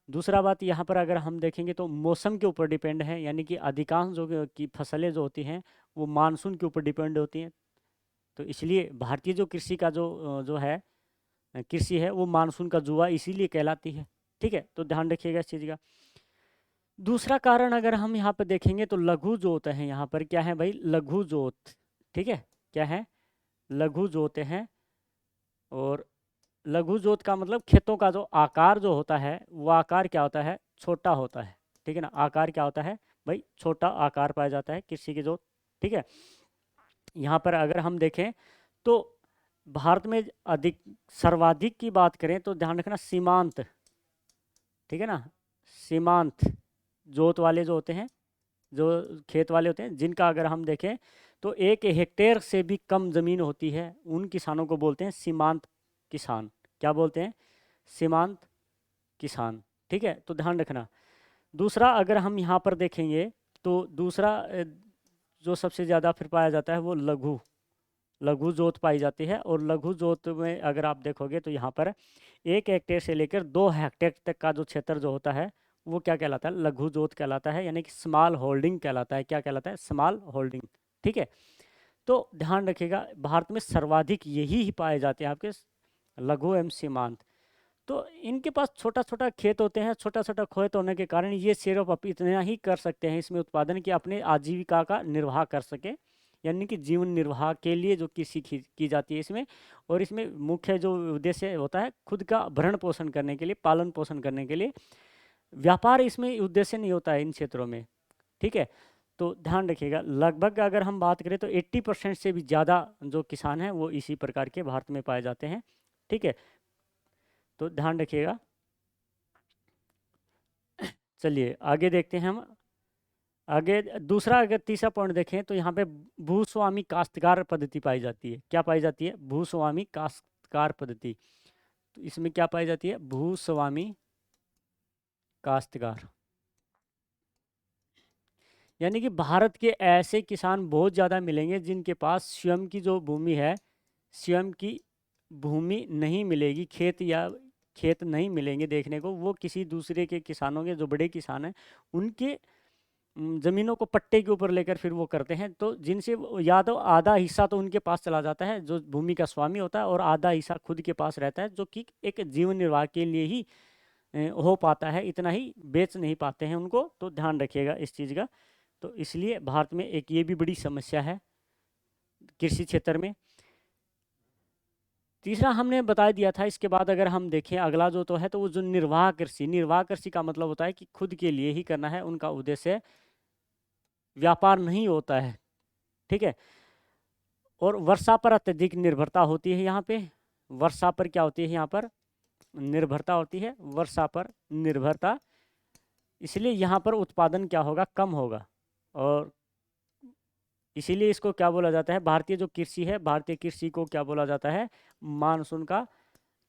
दूसरा बात यहाँ पर अगर हम देखेंगे तो मौसम के ऊपर डिपेंड है, यानी कि अधिकांश जो की फसलें जो होती हैं वो मानसून के ऊपर डिपेंड होती हैं। तो इसलिए भारतीय जो कृषि का जो है कृषि है वो मानसून का जुआ इसीलिए कहलाती है। ठीक है, तो ध्यान रखिएगा इस चीज़ का। दूसरा कारण अगर हम यहाँ पर देखेंगे तो लघु जोत है, यहाँ पर क्या है भाई, लघु जोत। ठीक है, क्या है, लघु जोत हैं। और लघु जोत का मतलब खेतों का जो आकार जो होता है वो आकार क्या होता है, छोटा होता है। ठीक है ना, आकार क्या होता है भाई, छोटा आकार पाया जाता है कृषि की जोत। ठीक है, यहाँ पर अगर हम देखें तो भारत में अधिक सर्वाधिक की बात करें तो ध्यान रखना सीमांत, ठीक है ना, सीमांत जोत वाले जो होते हैं, जो खेत वाले होते हैं, जिनका अगर हम देखें तो 1 हेक्टेयर से भी कम ज़मीन होती है, उन किसानों को बोलते हैं सीमांत किसान। क्या बोलते हैं, सीमांत किसान। ठीक है, तो ध्यान रखना। दूसरा अगर हम यहाँ पर देखेंगे तो दूसरा जो सबसे ज़्यादा फिर पाया जाता है वो लघु लघु जोत पाई जाती है। और लघु जोत में अगर आप देखोगे तो यहाँ पर 1 हेक्टेयर से लेकर 2 हेक्टेयर तक का जो क्षेत्र जो होता है वो क्या कहलाता है, लघु जोत कहलाता है, यानी कि स्मॉल होल्डिंग कहलाता है। क्या कहलाता है, स्मॉल होल्डिंग। ठीक है, तो ध्यान रखिएगा भारत में सर्वाधिक यही ही पाए जाते हैं आपके लघु एवं सीमांत। तो इनके पास छोटा छोटा खेत होते हैं, छोटा छोटा खेत होने के कारण ये सिर्फ इतना ही कर सकते हैं इसमें उत्पादन कि अपने आजीविका का निर्वाह कर सके, यानी कि जीवन निर्वाह के लिए जो कृषि की जाती है इसमें। और इसमें मुख्य जो उद्देश्य होता है खुद का भरण पोषण करने के लिए, पालन पोषण करने के लिए, व्यापार इसमें उद्देश्य नहीं होता है इन क्षेत्रों में। ठीक है, तो ध्यान रखिएगा लगभग अगर हम बात करें तो 80% से भी ज़्यादा जो किसान हैं वो इसी प्रकार के भारत में पाए जाते हैं। ठीक है, तो ध्यान रखिएगा। चलिए आगे देखते हैं हम। आगे दूसरा अगर तीसरा पॉइंट देखें तो यहाँ पे भूस्वामी काश्तकार पद्धति पाई जाती है। क्या पाई जाती है, भूस्वामी काश्तकार पद्धति। तो इसमें क्या पाई जाती है, भूस्वामी काश्तकार, यानी कि भारत के ऐसे किसान बहुत ज़्यादा मिलेंगे जिनके पास स्वयं की जो भूमि है, स्वयं की भूमि नहीं मिलेगी, खेत या खेत नहीं मिलेंगे देखने को, वो किसी दूसरे के किसानों के, जो बड़े किसान हैं उनके ज़मीनों को पट्टे के ऊपर लेकर फिर वो करते हैं। तो जिनसे या तो आधा हिस्सा तो उनके पास चला जाता है जो भूमि का स्वामी होता है, और आधा हिस्सा खुद के पास रहता है जो कि एक जीवन निर्वाह के लिए ही हो पाता है, इतना ही बेच नहीं पाते हैं उनको। तो ध्यान रखिएगा इस चीज़ का। तो इसलिए भारत में एक ये भी बड़ी समस्या है कृषि क्षेत्र में। तीसरा हमने बता दिया था। इसके बाद अगर हम देखें अगला जो तो है तो वो जो निर्वाह कृषि, निर्वाह कृषि का मतलब होता है कि खुद के लिए ही करना है, उनका उद्देश्य व्यापार नहीं होता है। ठीक है, और वर्षा पर अत्यधिक निर्भरता होती है यहाँ पे। वर्षा पर क्या होती है यहाँ पर, निर्भरता होती है, वर्षा पर निर्भरता। इसलिए यहाँ पर उत्पादन क्या होगा, कम होगा। और इसीलिए इसको क्या बोला जाता है, भारतीय जो कृषि है, भारतीय कृषि को क्या बोला जाता है, मानसून का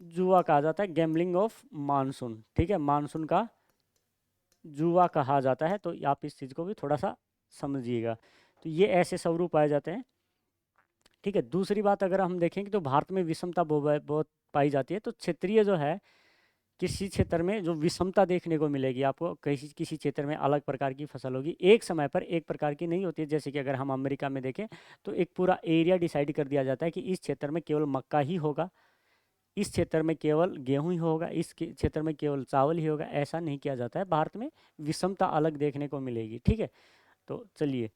जुआ कहा जाता है, गैम्बलिंग ऑफ मानसून। ठीक है, मानसून का जुआ कहा जाता है। तो आप इस चीज़ को भी थोड़ा सा समझिएगा। तो ये ऐसे स्वरूप पाए जाते हैं। ठीक है, दूसरी बात अगर हम देखेंगे तो भारत में विषमता बहुत पाई जाती है। तो क्षेत्रीय जो है, किसी क्षेत्र में जो विषमता देखने को मिलेगी आपको, किसी किसी क्षेत्र में अलग प्रकार की फसल होगी, एक समय पर एक प्रकार की नहीं होती है। जैसे कि अगर हम अमेरिका में देखें तो एक पूरा एरिया डिसाइड कर दिया जाता है कि इस क्षेत्र में केवल मक्का ही होगा, इस क्षेत्र में केवल गेहूं ही होगा, इस क्षेत्र में केवल चावल ही होगा। ऐसा नहीं किया जाता है, भारत में विषमता अलग देखने को मिलेगी। ठीक है, तो चलिए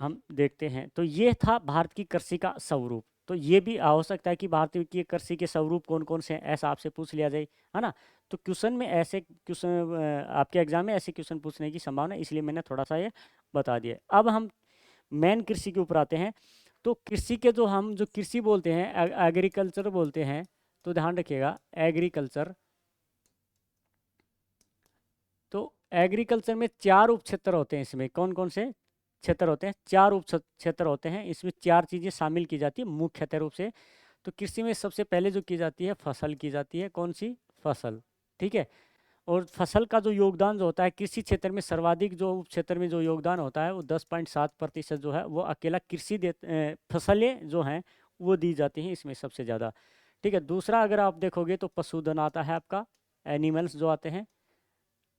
हम देखते हैं। तो ये था भारत की कृषि का स्वरूप। तो ये भी हो सकता है कि भारतीय की कृषि के स्वरूप कौन कौन से हैं, ऐसा आपसे पूछ लिया जाए, है ना। तो क्वेश्चन में ऐसे क्वेश्चन आपके एग्जाम में ऐसे क्वेश्चन पूछने की संभावना है, इसलिए मैंने थोड़ा सा ये बता दिया। अब हम मेन कृषि के ऊपर आते हैं। तो कृषि के जो हम जो कृषि बोलते हैं, एग्रीकल्चर बोलते हैं, तो ध्यान रखिएगा एग्रीकल्चर। तो एग्रीकल्चर में 4 उप क्षेत्र होते हैं। इसमें कौन कौन से क्षेत्र होते हैं? 4 उप क्षेत्र होते हैं। इसमें 4 चीज़ें शामिल की जाती है मुख्यतः रूप से। तो कृषि में सबसे पहले जो की जाती है फसल की जाती है। कौन सी? फसल। ठीक है। और फसल का जो योगदान जो होता है कृषि क्षेत्र में सर्वाधिक, जो उप क्षेत्र में जो योगदान होता है वो 10.7% जो है वो अकेला कृषि फसलें जो हैं वो दी जाती हैं इसमें सबसे ज़्यादा। ठीक है। दूसरा अगर आप देखोगे तो पशुधन आता है आपका, एनिमल्स जो आते हैं,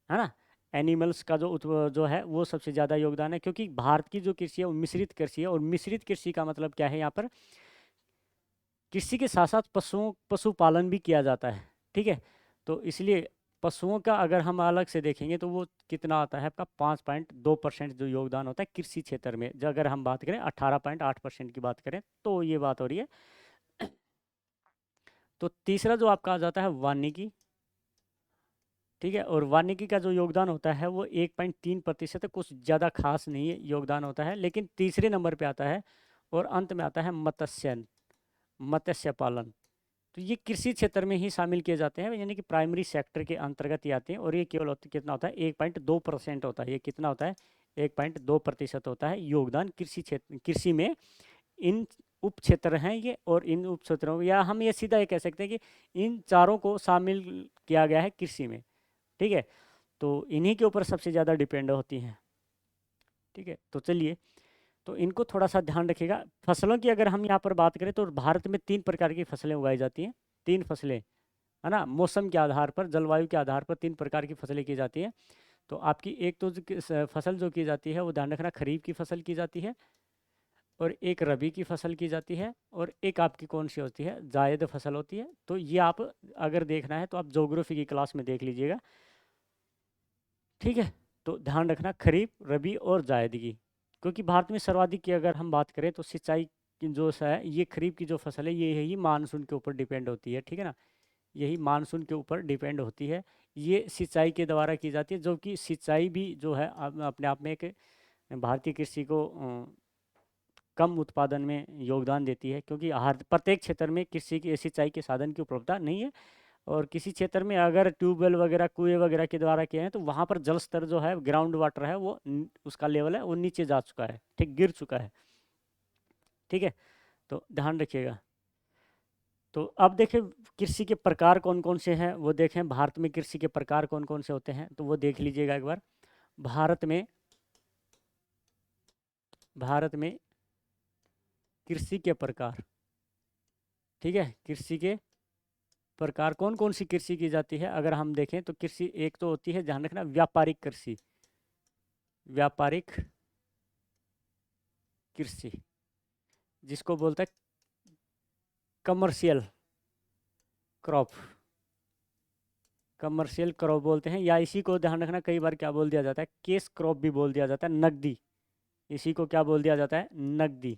है ना। एनिमल्स का जो है वो सबसे ज़्यादा योगदान है, क्योंकि भारत की जो कृषि है वो मिश्रित कृषि है। और मिश्रित कृषि का मतलब क्या है? यहाँ पर कृषि के साथ साथ पशुपालन भी किया जाता है। ठीक है। तो इसलिए पशुओं का अगर हम अलग से देखेंगे तो वो कितना आता है आपका? 5.2% जो योगदान होता है कृषि क्षेत्र में। जो अगर हम बात करें 18.8% की बात करें तो ये बात हो रही है। तो तीसरा जो आपका आ जाता है वानिकी। ठीक है। और वानिकी का जो योगदान होता है वो 1.3% है, कुछ ज़्यादा खास नहीं है योगदान होता है। लेकिन तीसरे नंबर पे आता है और अंत में आता है मत्स्य पालन। तो ये कृषि क्षेत्र में ही शामिल किए जाते हैं, यानी कि प्राइमरी सेक्टर के अंतर्गत ही आते हैं। और ये केवल कितना होता है? 1.2% होता है। ये कितना होता है? 1.2% होता है योगदान कृषि क्षेत्र, कृषि में। इन उप क्षेत्र हैं ये, और इन उप क्षेत्रों, या हम ये सीधा ये कह सकते हैं कि इन चारों को शामिल किया गया है कृषि में। ठीक है। तो इन्हीं के ऊपर सबसे ज़्यादा डिपेंड होती हैं। ठीक है। तो चलिए, तो इनको थोड़ा सा ध्यान रखिएगा। फसलों की अगर हम यहाँ पर बात करें तो भारत में 3 प्रकार की फसलें उगाई जाती हैं। 3 फसलें, है ना। मौसम के आधार पर, जलवायु के आधार पर 3 प्रकार की फसलें की जाती हैं। तो आपकी एक तो फसल जो की जाती है वो ध्यान रखना, खरीफ की फसल की जाती है, और एक रबी की फसल की जाती है, और एक आपकी कौन सी होती है? जायद फसल होती है। तो ये आप अगर देखना है तो आप ज्योग्राफी की क्लास में देख लीजिएगा। ठीक है। तो ध्यान रखना खरीफ, रबी और जायद की। क्योंकि भारत में सर्वाधिक की अगर हम बात करें तो सिंचाई की जो है, ये खरीफ की जो फसल है ये यही मानसून के ऊपर डिपेंड होती है। ठीक है ना। यही मानसून के ऊपर डिपेंड होती है। ये सिंचाई के द्वारा की जाती है, जो कि सिंचाई भी जो है अपने आप में एक भारतीय कृषि को कम उत्पादन में योगदान देती है। क्योंकि हर प्रत्येक क्षेत्र में कृषि की सिंचाई के साधन की उपलब्धता नहीं है। और किसी क्षेत्र में अगर ट्यूबवेल वगैरह, कुएं वगैरह के द्वारा किए हैं तो वहाँ पर जल स्तर जो है, ग्राउंड वाटर है वो उसका लेवल है वो नीचे जा चुका है, ठीक, गिर चुका है। ठीक है। तो ध्यान रखिएगा। तो अब देखें कृषि के प्रकार कौन कौन से हैं, वो देखें भारत में कृषि के प्रकार कौन कौन से होते हैं, तो वो देख लीजिएगा एक बार। भारत में भारत में कृषि के प्रकार, ठीक है, कृषि के प्रकार कौन कौन सी कृषि की जाती है अगर हम देखें तो कृषि एक तो होती है, ध्यान रखना, व्यापारिक कृषि। व्यापारिक कृषि जिसको बोलता है कमर्शियल क्रॉप, कमर्शियल क्रॉप बोलते हैं। या इसी को ध्यान रखना कई बार क्या बोल दिया जाता है? कैश क्रॉप भी बोल दिया जाता है, नकदी। इसी को क्या बोल दिया जाता है? नकदी,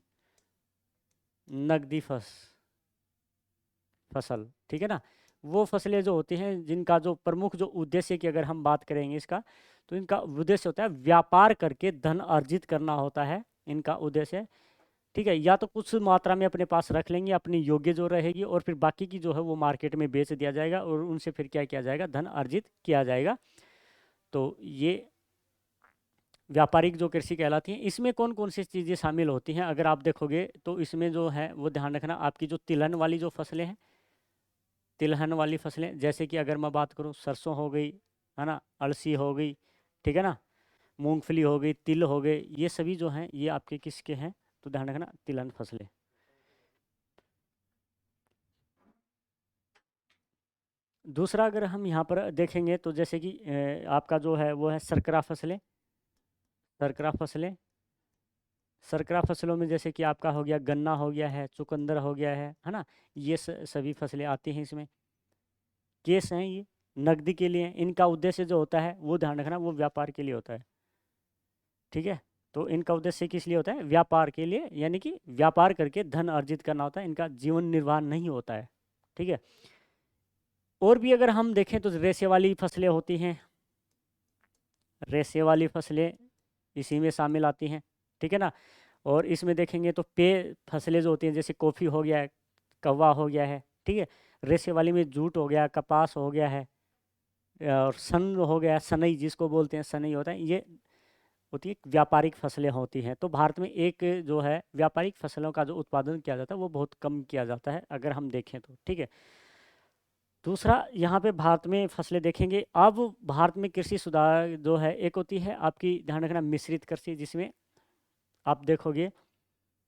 नकदी फसल। ठीक है ना। वो फसलें जो होती हैं जिनका जो प्रमुख जो उद्देश्य की अगर हम बात करेंगे इसका, तो इनका उद्देश्य होता है व्यापार करके धन अर्जित करना होता है इनका उद्देश्य। ठीक है। या तो कुछ मात्रा में अपने पास रख लेंगे अपनी योग्य जो रहेगी, और फिर बाकी की जो है वो मार्केट में बेच दिया जाएगा, और उनसे फिर क्या किया जाएगा? धन अर्जित किया जाएगा। तो ये व्यापारिक जो कृषि कहलाती है। इसमें कौन कौन सी चीज़ें शामिल होती हैं अगर आप देखोगे तो इसमें जो है वो ध्यान रखना, आपकी जो तिलहन वाली जो फसलें हैं, तिलहन वाली फसलें, जैसे कि अगर मैं बात करूँ सरसों हो गई, है ना, अलसी हो गई, ठीक है ना, मूंगफली हो गई, तिल हो गए, ये सभी जो हैं ये आपके किसके हैं? तो ध्यान रखना तिलहन फसलें। दूसरा अगर हम यहाँ पर देखेंगे तो जैसे कि आपका जो है वो है शर्करा फसलें। शर्करा फसलें, शर्करा फसलों में जैसे कि आपका हो गया गन्ना हो गया है, चुकंदर हो गया है ना। ये सभी फसलें आती हैं इसमें। केस हैं ये नकदी के लिए। इनका उद्देश्य जो होता है वो ध्यान रखना वो व्यापार के लिए होता है। ठीक है। तो इनका उद्देश्य किस लिए होता है? व्यापार के लिए, यानी कि व्यापार करके धन अर्जित करना होता है, इनका जीवन निर्वाह नहीं होता है। ठीक है। और भी अगर हम देखें तो रेशे वाली फसलें होती हैं, रेशे वाली फसलें इसी में शामिल आती हैं। ठीक है ना। और इसमें देखेंगे तो पेय फसलें जो होती हैं, जैसे कॉफ़ी हो गया है, कौवा हो गया है। ठीक है। रेशे वाली में जूट हो गया, कपास हो गया है, और सन हो गया, सनई जिसको बोलते हैं, सनई होता है। ये होती है व्यापारिक फसलें होती हैं। तो भारत में एक जो है व्यापारिक फसलों का जो उत्पादन किया जाता है वो बहुत कम किया जाता है अगर हम देखें तो। ठीक है। दूसरा, यहाँ पे भारत में फसलें देखेंगे। अब भारत में कृषि सुधार जो है, एक होती है आपकी, ध्यान रखना, मिश्रित कृषि, जिसमें आप देखोगे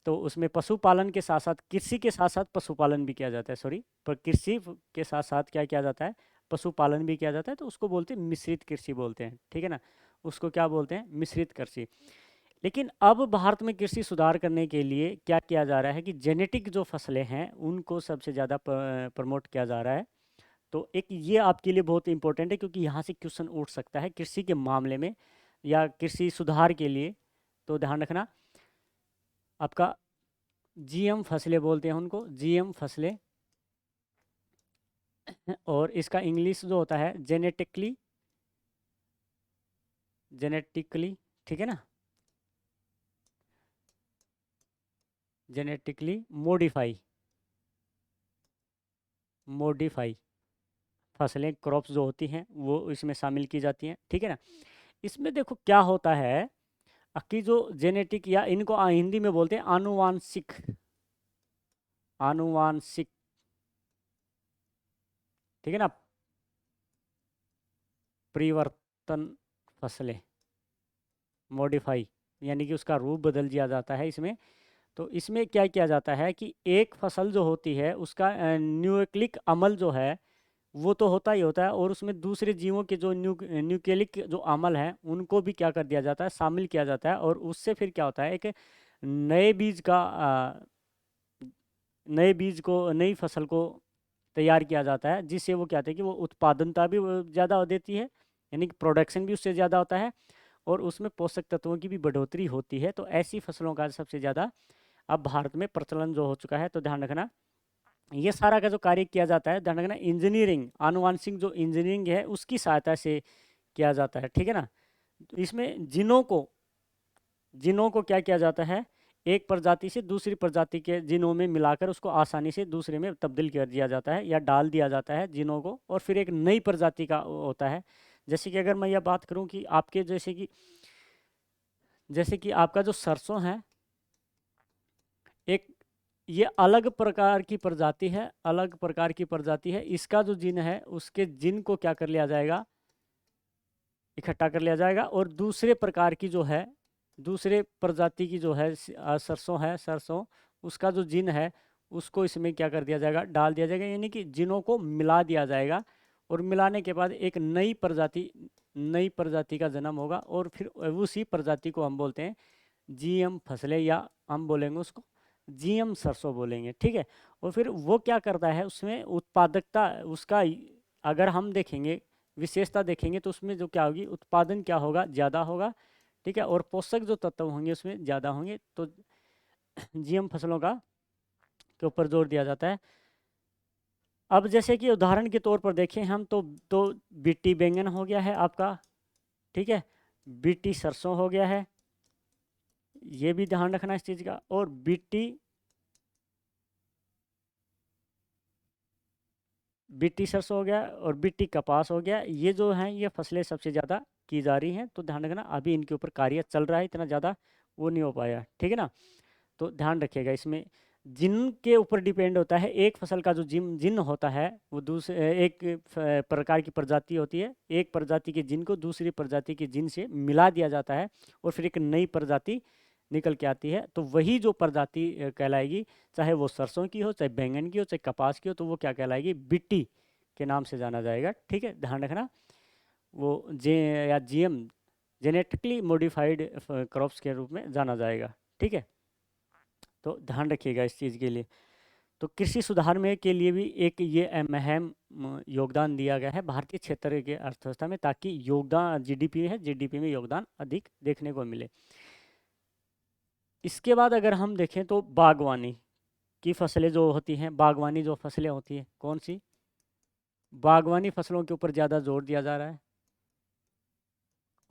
तो उसमें पशुपालन के साथ साथ, कृषि के साथ साथ पशुपालन भी किया जाता है, सॉरी, पर कृषि के साथ साथ क्या किया जाता है? पशुपालन भी किया जाता है। तो उसको बोलते हैं मिश्रित कृषि बोलते हैं। ठीक है ना। उसको क्या बोलते हैं? मिश्रित कृषि। लेकिन अब भारत में कृषि सुधार करने के लिए क्या किया जा रहा है कि जेनेटिक जो फसलें हैं उनको सबसे ज़्यादा प्रमोट किया जा रहा है। तो एक ये आपके लिए बहुत इंपॉर्टेंट है, क्योंकि यहाँ से क्वेश्चन उठ सकता है कृषि के मामले में या कृषि सुधार के लिए। तो ध्यान रखना, आपका जीएम फसलें बोलते हैं उनको, जीएम फसलें। और इसका इंग्लिश जो होता है जेनेटिकली, जेनेटिकली, ठीक है ना, जेनेटिकली मॉडिफाई, मॉडिफाई फसलें, क्रॉप्स जो होती हैं वो इसमें शामिल की जाती हैं। ठीक है ना। इसमें देखो क्या होता है कि जो जेनेटिक, या इनको हिंदी में बोलते हैं आनुवांशिक, आनुवांशिक, ठीक है ना, परिवर्तन फसलें, मॉडिफाई, यानी कि उसका रूप बदल दिया जाता है इसमें। तो इसमें क्या किया जाता है कि एक फसल जो होती है उसका न्यूक्लिक अमल जो है वो तो होता ही होता है, और उसमें दूसरे जीवों के जो न्यूक्लिक जो अमल हैं उनको भी क्या कर दिया जाता है? शामिल किया जाता है। और उससे फिर क्या होता है, एक नए बीज का नए बीज को, नई फसल को तैयार किया जाता है, जिससे वो क्या होता है कि वो उत्पादनता भी ज़्यादा देती है, यानी कि प्रोडक्शन भी उससे ज़्यादा होता है, और उसमें पोषक तत्वों की भी बढ़ोतरी होती है। तो ऐसी फसलों का सबसे ज़्यादा अब भारत में प्रचलन जो हो चुका है। तो ध्यान रखना, ये सारा का जो कार्य किया जाता है, ध्यान रखना, इंजीनियरिंग, आनुवांशिक जो इंजीनियरिंग है उसकी सहायता से किया जाता है। ठीक है ना। तो इसमें जिनों को क्या किया जाता है? एक प्रजाति से दूसरी प्रजाति के जिनों में मिलाकर उसको आसानी से दूसरे में तब्दील कर दिया जाता है या डाल दिया जाता है जिनों को, और फिर एक नई प्रजाति का होता है। जैसे कि अगर मैं यह बात करूं कि आपके जैसे कि आपका जो सरसों है, एक ये अलग प्रकार की प्रजाति है, अलग प्रकार की प्रजाति है। इसका जो जिन है उसके जिन को क्या कर लिया जाएगा? इकट्ठा कर लिया जाएगा, और दूसरे प्रकार की जो है, दूसरे प्रजाति की जो है सरसों है, सरसों, उसका जो जिन है उसको इसमें क्या कर दिया जाएगा? डाल दिया जाएगा, यानी कि जिनों को मिला दिया जाएगा। और मिलाने के बाद एक नई प्रजाति का जन्म होगा, और फिर उसी प्रजाति को हम बोलते हैं जीएम फसलें, या हम बोलेंगे उसको जीएम सरसों बोलेंगे। ठीक है। और फिर वो क्या करता है, उसमें उत्पादकता उसका, अगर हम देखेंगे, विशेषता देखेंगे, तो उसमें जो क्या होगी, उत्पादन क्या होगा? ज़्यादा होगा। ठीक है। और पोषक जो तत्व होंगे उसमें ज़्यादा होंगे। तो जीएम फसलों का के ऊपर जोर दिया जाता है। अब जैसे कि उदाहरण के तौर पर देखें हम, तो बीटी बैंगन हो गया है आपका, ठीक है, बीटी सरसों हो गया है, ये भी ध्यान रखना इस चीज़ का। और बीटी बीटी सरसों हो गया, और बीटी कपास हो गया। ये जो हैं ये फसलें सबसे ज़्यादा की जा रही हैं। तो ध्यान रखना, अभी इनके ऊपर कार्य चल रहा है, इतना ज़्यादा वो नहीं हो पाया। ठीक है ना। तो ध्यान रखिएगा, इसमें जिनके ऊपर डिपेंड होता है, एक फसल का जो जिन होता है वो दूसरे एक प्रकार की प्रजाति होती है, एक प्रजाति के जिन को दूसरी प्रजाति के जिन से मिला दिया जाता है, और फिर एक नई प्रजाति निकल के आती है। तो वही जो प्रजाति कहलाएगी, चाहे वो सरसों की हो, चाहे बैंगन की हो, चाहे कपास की हो, तो वो क्या कहलाएगी? बिट्टी के नाम से जाना जाएगा। ठीक है। ध्यान रखना, वो जे या जीएम, जेनेटिकली मॉडिफाइड क्रॉप्स के रूप में जाना जाएगा। ठीक है। तो ध्यान रखिएगा इस चीज़ के लिए। तो कृषि सुधार में के लिए भी एक ये अहम योगदान दिया गया है भारतीय क्षेत्र के अर्थव्यवस्था में, ताकि योगदान, जीडीपी है, जीडीपी में योगदान अधिक देखने को मिले। इसके बाद अगर हम देखें तो बागवानी की फसलें जो होती हैं, बागवानी जो फसलें होती हैं कौन सी, बागवानी फसलों के ऊपर ज़्यादा जोर दिया जा रहा है।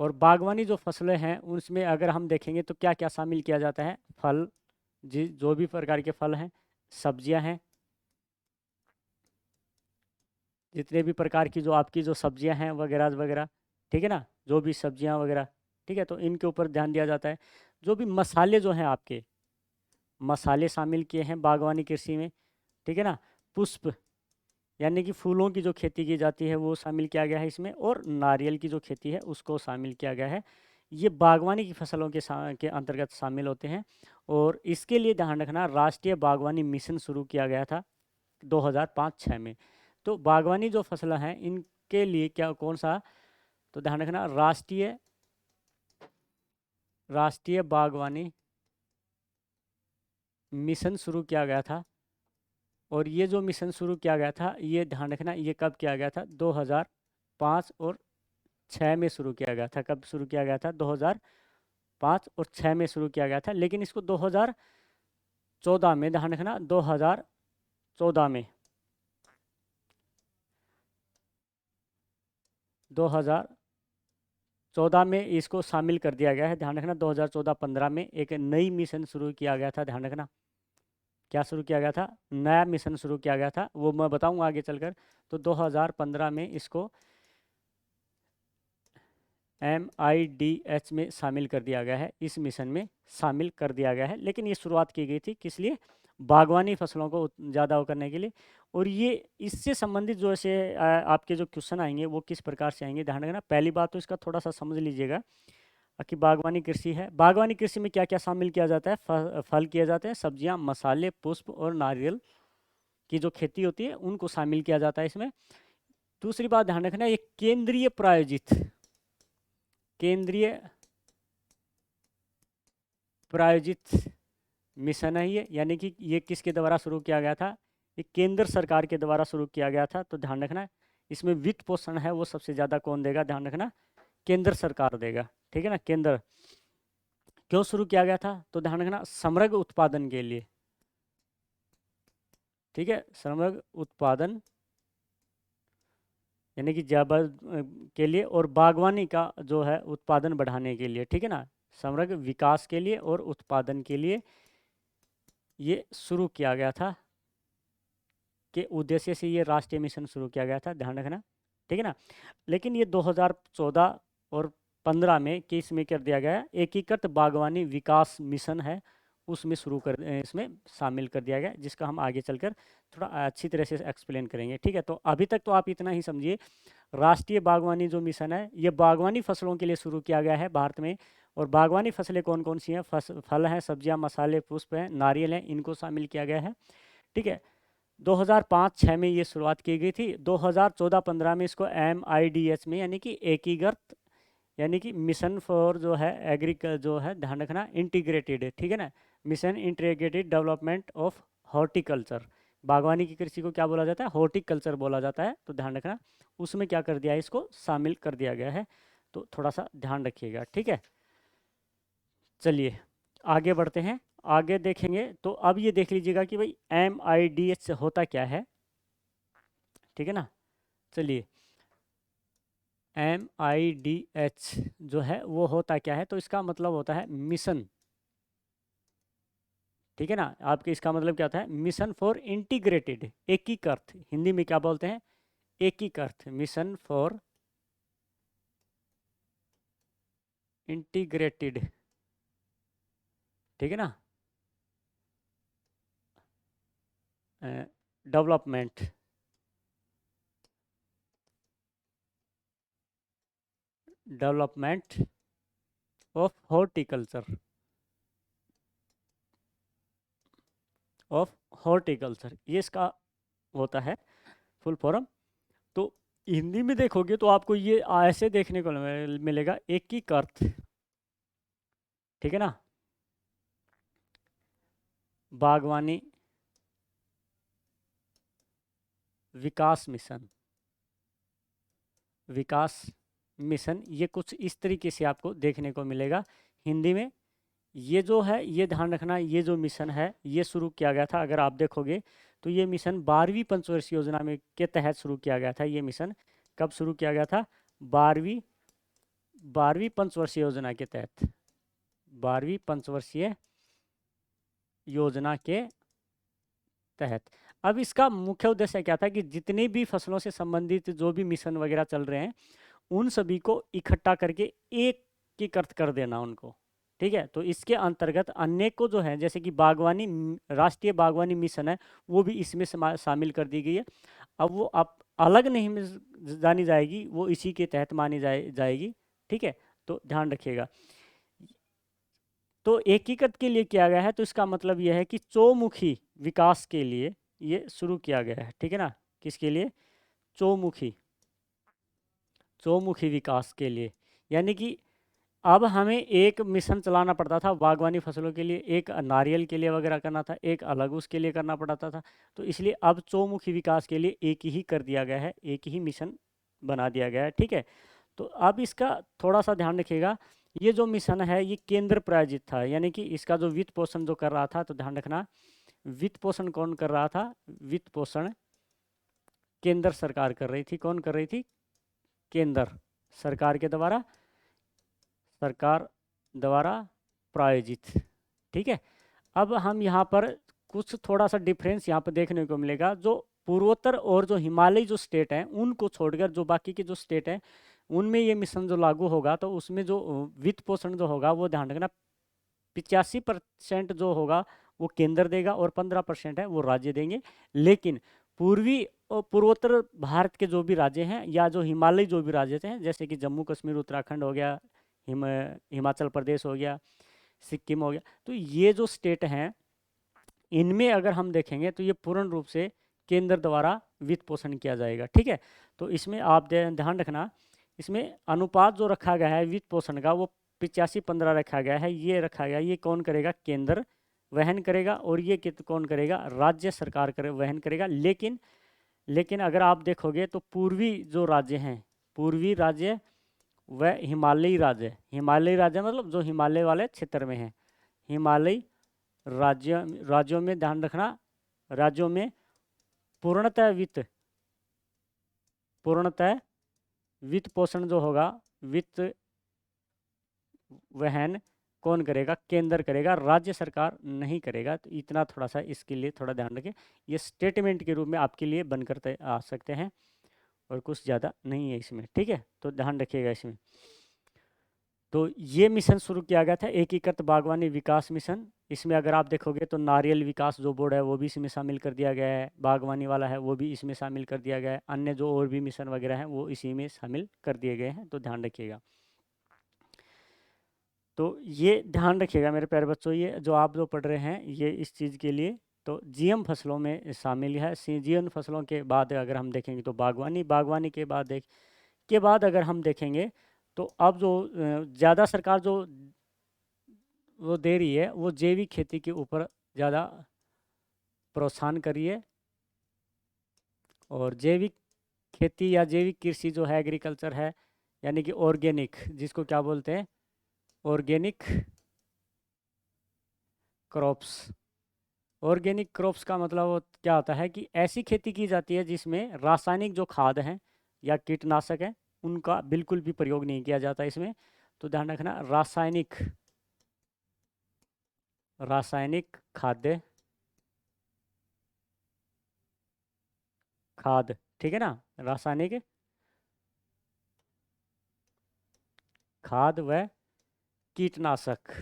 और बागवानी जो फसलें हैं उसमें अगर हम देखेंगे तो क्या क्या शामिल किया जाता है, फल, जी जो भी प्रकार के फल हैं, सब्जियां हैं, जितने भी प्रकार की जो आपकी जो सब्जियां हैं वगैरह वगैरह, ठीक है ना, जो भी सब्जियां वगैरह, ठीक है, तो इनके ऊपर ध्यान दिया जाता है। जो भी मसाले जो हैं आपके, मसाले शामिल किए हैं बागवानी कृषि में, ठीक है ना। पुष्प यानी कि फूलों की जो खेती की जाती है वो शामिल किया गया है इसमें, और नारियल की जो खेती है उसको शामिल किया गया है। ये बागवानी की फसलों के अंतर्गत शामिल होते हैं। और इसके लिए ध्यान रखना, राष्ट्रीय बागवानी मिशन शुरू किया गया था 2005-06 में। तो बागवानी जो फसलें हैं इनके लिए क्या कौन सा, तो ध्यान रखना, राष्ट्रीय राष्ट्रीय बागवानी मिशन शुरू किया गया था। और ये जो मिशन शुरू किया गया था, ये ध्यान रखना, ये कब किया गया था, 2005 और 6 में शुरू किया गया था। कब शुरू किया गया था, 2005 और 6 में शुरू किया गया था, लेकिन इसको 2014 में, ध्यान रखना 2014 में, 2014 में इसको शामिल कर दिया गया है। ध्यान रखना 2014-15 में एक नई मिशन शुरू किया गया था। ध्यान रखना क्या शुरू किया गया था, नया मिशन शुरू किया गया था, वो मैं बताऊंगा आगे चलकर। तो 2015 में इसको MIDH में शामिल कर दिया गया है, इस मिशन में शामिल कर दिया गया है। लेकिन ये शुरुआत की गई थी किस लिए, बागवानी फसलों को ज़्यादा वो करने के लिए। और ये इससे संबंधित जो ऐसे आपके जो क्वेश्चन आएंगे वो किस प्रकार से आएंगे, ध्यान रखना। पहली बात तो इसका थोड़ा सा समझ लीजिएगा कि बागवानी कृषि है, बागवानी कृषि में क्या क्या शामिल किया जाता है, फल किए जाते हैं, सब्जियां, मसाले, पुष्प और नारियल की जो खेती होती है उनको शामिल किया जाता है इसमें। दूसरी बात ध्यान रखना, ये केंद्रीय प्रायोजित मिशन है ये, यानी कि ये किसके द्वारा शुरू किया गया था, ये केंद्र सरकार के द्वारा शुरू किया गया था। तो ध्यान रखना इसमें वित्त पोषण है वो सबसे ज़्यादा कौन देगा, ध्यान रखना केंद्र सरकार देगा, ठीक है ना। केंद्र क्यों शुरू किया गया था, तो ध्यान रखना समग्र उत्पादन के लिए, ठीक है, समग्र उत्पादन यानी कि ज्यादा के लिए, और बागवानी का जो है उत्पादन बढ़ाने के लिए, ठीक है ना, समग्र विकास के लिए और उत्पादन के लिए ये शुरू किया गया था, के उद्देश्य से ये राष्ट्रीय मिशन शुरू किया गया था, ध्यान रखना, ठीक है ना। लेकिन ये 2014 और 15 में किस में कर दिया गया, एकीकृत बागवानी विकास मिशन है उसमें इसमें शामिल कर दिया गया, जिसका हम आगे चलकर थोड़ा अच्छी तरह से एक्सप्लेन करेंगे, ठीक है। तो अभी तक तो आप इतना ही समझिए, राष्ट्रीय बागवानी जो मिशन है ये बागवानी फसलों के लिए शुरू किया गया है भारत में। और बागवानी फसलें कौन कौन सी हैं, फल हैं, सब्जियां, मसाले, पुष्प हैं, नारियल हैं, इनको शामिल किया गया है, ठीक है। 2005-06 में ये शुरुआत की गई थी। 2014-15 में इसको MIDH में यानी कि एकीकृत यानी कि मिशन फॉर जो है एग्रीकल्चर जो है, ध्यान रखना इंटीग्रेटेड है, ठीक है ना, mission integrated development of horticulture, बागवानी की कृषि को क्या बोला जाता है, हॉर्टिकल्चर बोला जाता है। तो ध्यान रखना उसमें क्या कर दिया है, इसको शामिल कर दिया गया है, तो थोड़ा सा ध्यान रखिएगा, ठीक है। चलिए आगे बढ़ते हैं, आगे देखेंगे तो अब ये देख लीजिएगा कि भाई MIDH होता क्या है, ठीक है ना। चलिए MIDH जो है वो होता क्या है, तो इसका मतलब होता है मिशन, ठीक है ना। आपके इसका मतलब क्या होता है, मिशन फॉर इंटीग्रेटेड, एकीकृत, हिंदी में क्या बोलते हैं, एकीकृत, मिशन फॉर इंटीग्रेटेड, ठीक है ना, development development of horticulture of horticulture, ये इसका होता है फुल फॉर्म। तो हिंदी में देखोगे तो आपको ये ऐसे देखने को मिलेगा, एकीकृत, ठीक है ना, बागवानी विकास मिशन, विकास मिशन, ये कुछ इस तरीके से आपको देखने को मिलेगा हिंदी में, ये जो है ये ध्यान रखना, ये जो मिशन है ये शुरू किया गया था, अगर आप देखोगे तो ये मिशन 12वीं पंचवर्षीय योजना में के तहत शुरू किया गया था। ये मिशन कब शुरू किया गया था? 12वीं 12वीं पंचवर्षीय योजना के तहत, 12वीं पंचवर्षीय योजना के तहत। अब इसका मुख्य उद्देश्य क्या था कि जितनी भी फसलों से संबंधित जो भी मिशन वगैरह चल रहे हैं उन सभी को इकट्ठा करके एकीकृत कर देना उनको। ठीक है, तो इसके अंतर्गत अन्य को जो है जैसे कि बागवानी, राष्ट्रीय बागवानी मिशन है, वो भी इसमें शामिल कर दी गई है। अब वो आप अलग नहीं जानी जाएगी, वो इसी के तहत मानी जाएगी। ठीक है, तो ध्यान रखिएगा। तो एकीकृत के लिए किया गया है, तो इसका मतलब यह है कि चौमुखी विकास के लिए ये शुरू किया गया है। ठीक है ना, किसके लिए? चौमुखी, चौमुखी विकास के लिए। यानी कि अब हमें एक मिशन चलाना पड़ता था बागवानी फसलों के लिए, एक नारियल के लिए वगैरह करना था, एक अलग उसके लिए करना पड़ता था। तो इसलिए अब चौमुखी विकास के लिए एक ही कर दिया गया है, एक ही मिशन बना दिया गया है। ठीक है, तो अब इसका थोड़ा सा ध्यान रखिएगा। ये जो मिशन है ये केंद्र प्रायोजित था, यानी कि इसका जो वित्त पोषण जो कर रहा था, तो ध्यान रखना वित्त पोषण कौन कर रहा था? वित्त पोषण केंद्र सरकार कर रही थी। कौन कर रही थी? केंद्र सरकार के द्वारा, सरकार द्वारा प्रायोजित। ठीक है, अब हम यहाँ पर कुछ थोड़ा सा डिफरेंस यहाँ पर देखने को मिलेगा। जो पूर्वोत्तर और जो हिमालयी जो स्टेट हैं उनको छोड़कर जो बाकी के जो स्टेट हैं उनमें ये मिशन जो लागू होगा, तो उसमें जो वित्त पोषण जो होगा वो ध्यान रखना 85% जो होगा वो केंद्र देगा और 15% है वो राज्य देंगे। लेकिन पूर्वी और पूर्वोत्तर भारत के जो भी राज्य हैं या जो हिमालयी जो भी राज्य हैं जैसे कि जम्मू कश्मीर, उत्तराखंड हो गया, हिमाचल प्रदेश हो गया, सिक्किम हो गया, तो ये जो स्टेट हैं इनमें अगर हम देखेंगे तो ये पूर्ण रूप से केंद्र द्वारा वित्त पोषण किया जाएगा। ठीक है, तो इसमें आप ध्यान रखना, इसमें अनुपात जो रखा गया है वित्त पोषण का वो 85-15 रखा गया है। ये रखा गया, ये कौन करेगा? केंद्र वहन करेगा, और ये कौन करेगा? राज्य सरकार वहन करेगा। लेकिन लेकिन अगर आप देखोगे तो पूर्वी जो राज्य हैं, पूर्वी राज्य व हिमालयी राज्य, हिमालयी राज्य मतलब जो हिमालय वाले क्षेत्र में है, हिमालयी राज्यों में ध्यान रखना, राज्यों में पूर्णतः वित्त पोषण जो होगा, वित्त वहन कौन करेगा? केंद्र करेगा, राज्य सरकार नहीं करेगा। तो इतना थोड़ा सा इसके लिए थोड़ा ध्यान रखें, ये स्टेटमेंट के रूप में आपके लिए बनकर आ सकते हैं और कुछ ज़्यादा नहीं है इसमें। ठीक है, तो ध्यान रखिएगा इसमें। तो ये मिशन शुरू किया गया था एकीकृत बागवानी विकास मिशन। इसमें अगर आप देखोगे तो नारियल विकास जो बोर्ड है वो भी इसमें शामिल कर दिया गया है, बागवानी वाला है वो भी इसमें शामिल कर दिया गया है, अन्य जो और भी मिशन वगैरह हैं वो इसी में शामिल कर दिए गए हैं। तो ध्यान रखिएगा। तो ये ध्यान रखिएगा मेरे प्यारे बच्चों, ये जो आप जो पढ़ रहे हैं ये इस चीज़ के लिए तो जीएम फसलों में शामिल है। जीएम फसलों के बाद अगर हम देखेंगे तो बागवानी, बागवानी के बाद अगर हम देखेंगे तो अब जो ज़्यादा सरकार जो वो दे रही है वो जैविक खेती के ऊपर ज़्यादा प्रोत्साहन करिए। और जैविक खेती या जैविक कृषि जो है एग्रीकल्चर है, यानी कि ऑर्गेनिक, जिसको क्या बोलते हैं? Organic crops. ऑर्गेनिक क्रॉप्स का मतलब वो क्या होता है कि ऐसी खेती की जाती है जिसमें रासायनिक जो खाद हैं या कीटनाशक हैं उनका बिल्कुल भी प्रयोग नहीं किया जाता इसमें। तो ध्यान रखना, रासायनिक रासायनिक खाद्य खाद, ठीक है ना, रासायनिक खाद व कीटनाशक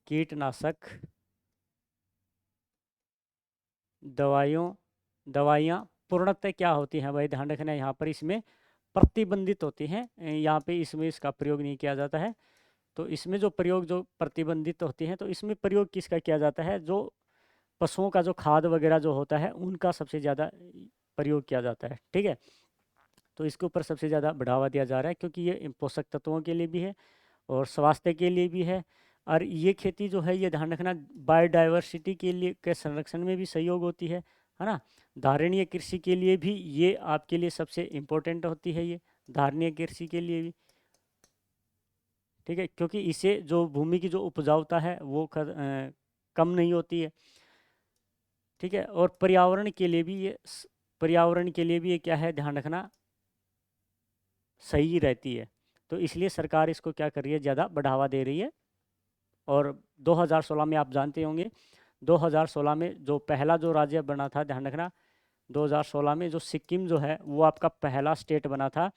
कीटनाशक दवाइयाँ पूर्णतः क्या होती हैं भाई? ध्यान रखना, यहाँ पर इसमें प्रतिबंधित होती हैं, यहाँ पे इसमें इसका प्रयोग नहीं किया जाता है। तो इसमें जो प्रयोग जो प्रतिबंधित होती हैं, तो इसमें प्रयोग किसका किया जाता है? जो पशुओं का जो खाद वगैरह जो होता है उनका सबसे ज़्यादा प्रयोग किया जाता है। ठीक है, तो इसके ऊपर सबसे ज़्यादा बढ़ावा दिया जा रहा है क्योंकि ये पोषक तत्वों के लिए भी है और स्वास्थ्य के लिए भी है। और ये खेती जो है ये ध्यान रखना बायोडाइवर्सिटी के लिए के संरक्षण में भी सहयोग होती है ना। धारणीय कृषि के लिए भी ये आपके लिए सबसे इम्पोर्टेंट होती है, ये धारणीय कृषि के लिए भी। ठीक है, क्योंकि इससे जो भूमि की जो उपजाऊता है वो कम नहीं होती है। ठीक है, और पर्यावरण के लिए भी ये पर्यावरण के लिए भी ये क्या है, ध्यान रखना, सही रहती है। तो इसलिए सरकार इसको क्या कर रही है, ज़्यादा बढ़ावा दे रही है। और 2016 में आप जानते होंगे, 2016 में जो पहला जो राज्य बना था, ध्यान रखना, 2016 में जो सिक्किम जो है वो आपका पहला स्टेट बना था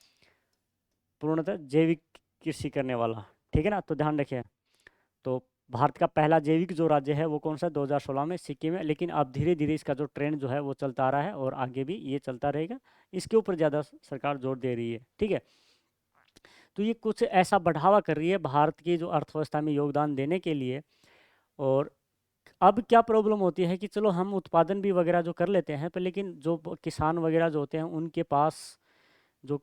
पूर्णतः जैविक कृषि करने वाला। ठीक है ना, तो ध्यान रखिए। तो भारत का पहला जैविक जो राज्य है वो कौन सा, 2016 में सिक्किम है। लेकिन अब धीरे धीरे इसका जो ट्रेंड जो है वो चलता आ रहा है और आगे भी ये चलता रहेगा, इसके ऊपर ज़्यादा सरकार जोर दे रही है। ठीक है, तो ये कुछ ऐसा बढ़ावा कर रही है भारत की जो अर्थव्यवस्था में योगदान देने के लिए। और अब क्या प्रॉब्लम होती है कि चलो हम उत्पादन भी वगैरह जो कर लेते हैं, पर लेकिन जो किसान वगैरह जो होते हैं उनके पास जो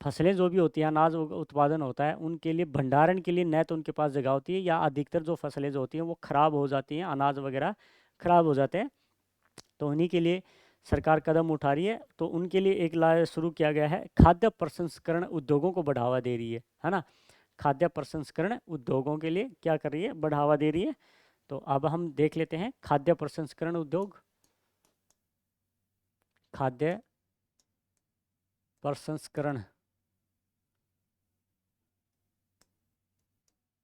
फसलें जो भी होती हैं, अनाज उत्पादन होता है, उनके लिए भंडारण के लिए न तो उनके पास जगह होती है, या अधिकतर जो फसलें जो होती हैं वो ख़राब हो जाती हैं, अनाज वगैरह ख़राब हो जाते हैं। तो उन्हीं के लिए सरकार कदम उठा रही है। तो उनके लिए एक शुरू किया गया है, खाद्य प्रसंस्करण उद्योगों को बढ़ावा दे रही है ना। खाद्य प्रसंस्करण उद्योगों के लिए क्या कर रही है, बढ़ावा दे रही है। तो अब हम देख लेते हैं खाद्य प्रसंस्करण उद्योग, खाद्य प्रसंस्करण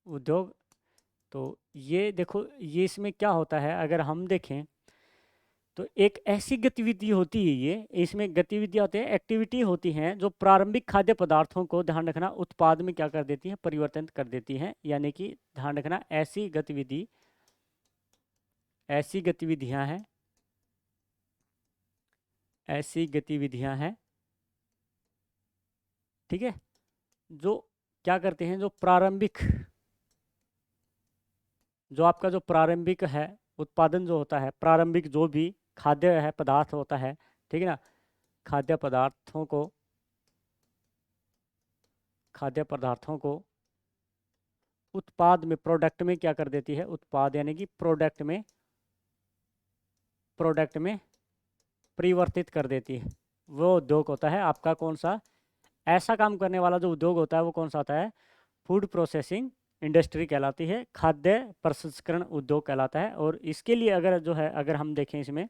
उद्योग। तो ये देखो, ये इसमें क्या होता है, अगर हम देखें तो एक ऐसी गतिविधि होती है, ये इसमें गतिविधियाँ होती हैं, एक्टिविटी होती हैं जो प्रारंभिक खाद्य पदार्थों को, ध्यान रखना, उत्पाद में क्या कर देती हैं, परिवर्तन कर देती हैं। यानी कि ध्यान रखना, ऐसी गतिविधियाँ हैं, ऐसी गतिविधियाँ हैं, ठीक है, जो क्या करते हैं, जो प्रारंभिक, जो आपका जो प्रारंभिक है उत्पादन जो होता है, प्रारंभिक जो भी खाद्य है पदार्थ होता है, ठीक है ना, खाद्य पदार्थों को, खाद्य पदार्थों को उत्पाद में, प्रोडक्ट में क्या कर देती है, उत्पाद यानी कि प्रोडक्ट में परिवर्तित कर देती है। वो उद्योग होता है आपका कौन सा, ऐसा काम करने वाला जो उद्योग होता है वो कौन सा होता है, फूड प्रोसेसिंग इंडस्ट्री कहलाती है, खाद्य प्रसंस्करण उद्योग कहलाता है। और इसके लिए अगर जो है, अगर हम देखें इसमें,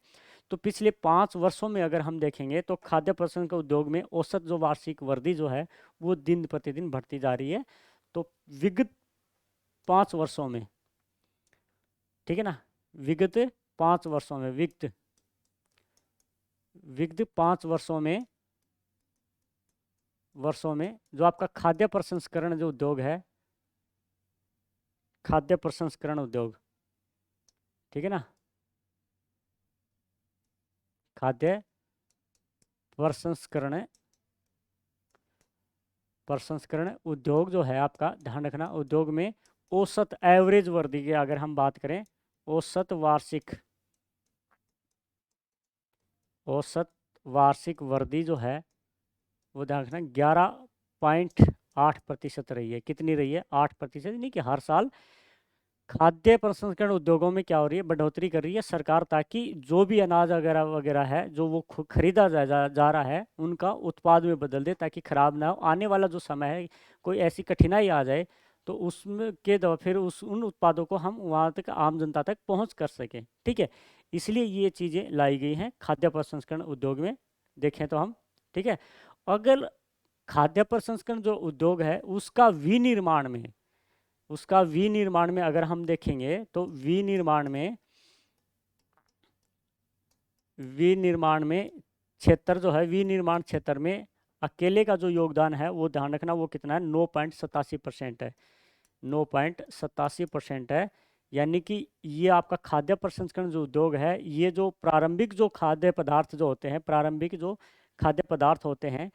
तो पिछले 5 वर्षों में अगर हम देखेंगे तो खाद्य प्रसंस्करण उद्योग में औसत जो वार्षिक वृद्धि जो है वो दिन प्रतिदिन बढ़ती जा रही है। तो विगत 5 वर्षों में, ठीक है ना, विगत 5 वर्षों में, विगत 5 वर्षों में जो आपका खाद्य प्रसंस्करण जो उद्योग है, खाद्य प्रसंस्करण उद्योग, ठीक है ना, खाद्य प्रसंस्करण प्रसंस्करण उद्योग जो है आपका, ध्यान रखना, उद्योग में औसत एवरेज वृद्धि की अगर हम बात करें, औसत वार्षिक वृद्धि जो है वो ध्यान रखना 11.8% रही है। कितनी रही है, 8%। यानी कि हर साल खाद्य प्रसंस्करण उद्योगों में क्या हो रही है, बढ़ोतरी कर रही है सरकार, ताकि जो भी अनाज वगैरह वगैरह है जो वो खरीदा जा रहा है उनका उत्पाद में बदल दे, ताकि खराब ना हो। आने वाला जो समय है, कोई ऐसी कठिनाई आ जाए तो उसमें के दवा फिर उन उत्पादों को हम वहाँ तक, आम जनता तक पहुँच कर सकें। ठीक है, इसलिए ये चीज़ें लाई गई हैं खाद्य प्रसंस्करण उद्योग में, देखें तो हम। ठीक है, अगर खाद्य प्रसंस्करण जो उद्योग है उसका विनिर्माण में अगर हम देखेंगे तो विनिर्माण में क्षेत्र जो है, विनिर्माण क्षेत्र में अकेले का जो योगदान है वो ध्यान रखना, वो कितना है, 9.87% है, 9.87% है। यानी कि ये आपका खाद्य प्रसंस्करण जो उद्योग है, ये जो प्रारंभिक जो खाद्य पदार्थ जो होते हैं, प्रारंभिक जो खाद्य पदार्थ होते हैं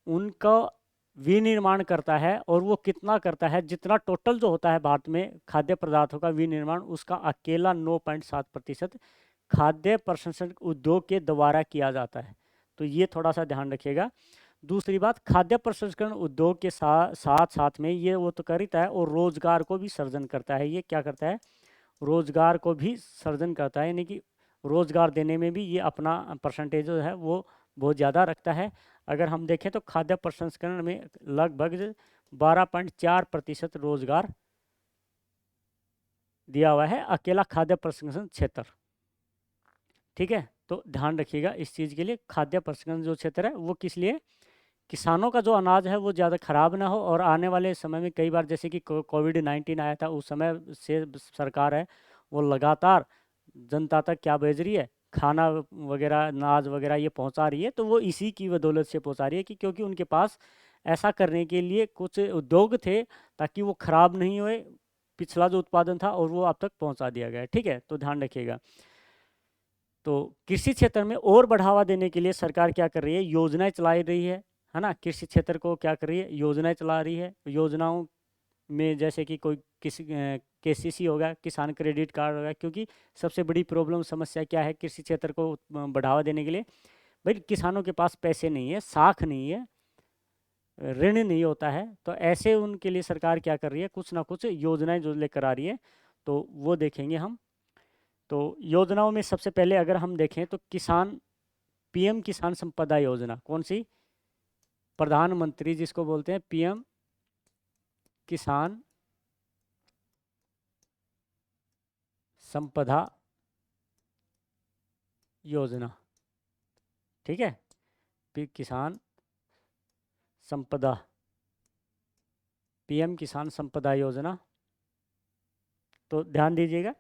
उनका विनिर्माण करता है। और वो कितना करता है, जितना टोटल जो होता है भारत में खाद्य पदार्थों का विनिर्माण, उसका अकेला 9.7% खाद्य प्रसंस्करण उद्योग के द्वारा किया जाता है। तो ये थोड़ा सा ध्यान रखिएगा। दूसरी बात, खाद्य प्रसंस्करण उद्योग के साथ साथ में ये वो तो करता है और रोजगार को भी सर्जन करता है। ये क्या करता है, रोजगार को भी सर्जन करता है, यानी कि रोजगार देने में भी ये अपना परसेंटेज जो है वो बहुत ज़्यादा रखता है। अगर हम देखें तो खाद्य प्रसंस्करण में लगभग 12.4% रोजगार दिया हुआ है, अकेला खाद्य प्रसंस्करण क्षेत्र। ठीक है, तो ध्यान रखिएगा इस चीज़ के लिए, खाद्य प्रसंस्करण जो क्षेत्र है वो किस लिए, किसानों का जो अनाज है वो ज़्यादा खराब ना हो, और आने वाले समय में कई बार जैसे कि कोविड-19 आया था, उस समय से सरकार है वो लगातार जनता तक क्या भेज रही है, खाना वगैरह, अनाज वगैरह ये पहुंचा रही है। तो वो इसी की बदौलत से पहुंचा रही है कि क्योंकि उनके पास ऐसा करने के लिए कुछ उद्योग थे ताकि वो खराब नहीं हुए, पिछला जो उत्पादन था, और वो आप तक पहुंचा दिया गया है। ठीक है, तो ध्यान रखिएगा। तो कृषि क्षेत्र में और बढ़ावा देने के लिए सरकार क्या कर रही है, योजनाएं चला रही है ना। कृषि क्षेत्र को क्या कर रही है, योजनाएं चला रही है। योजनाओं में जैसे कि कोई किसी केसीसी होगा, किसान क्रेडिट कार्ड होगा, क्योंकि सबसे बड़ी प्रॉब्लम समस्या क्या है कृषि क्षेत्र को बढ़ावा देने के लिए, भाई किसानों के पास पैसे नहीं है, साख नहीं है, ऋण नहीं होता है। तो ऐसे उनके लिए सरकार क्या कर रही है, कुछ ना कुछ योजनाएं जो लेकर आ रही है, तो वो देखेंगे हम। तो योजनाओं में सबसे पहले अगर हम देखें तो किसान, पीएम किसान संपदा योजना, कौन सी, प्रधानमंत्री जिसको बोलते हैं पीएम किसान संपदा योजना। ठीक है, किसान संपदा, पीएम किसान संपदा योजना। तो ध्यान दीजिएगा,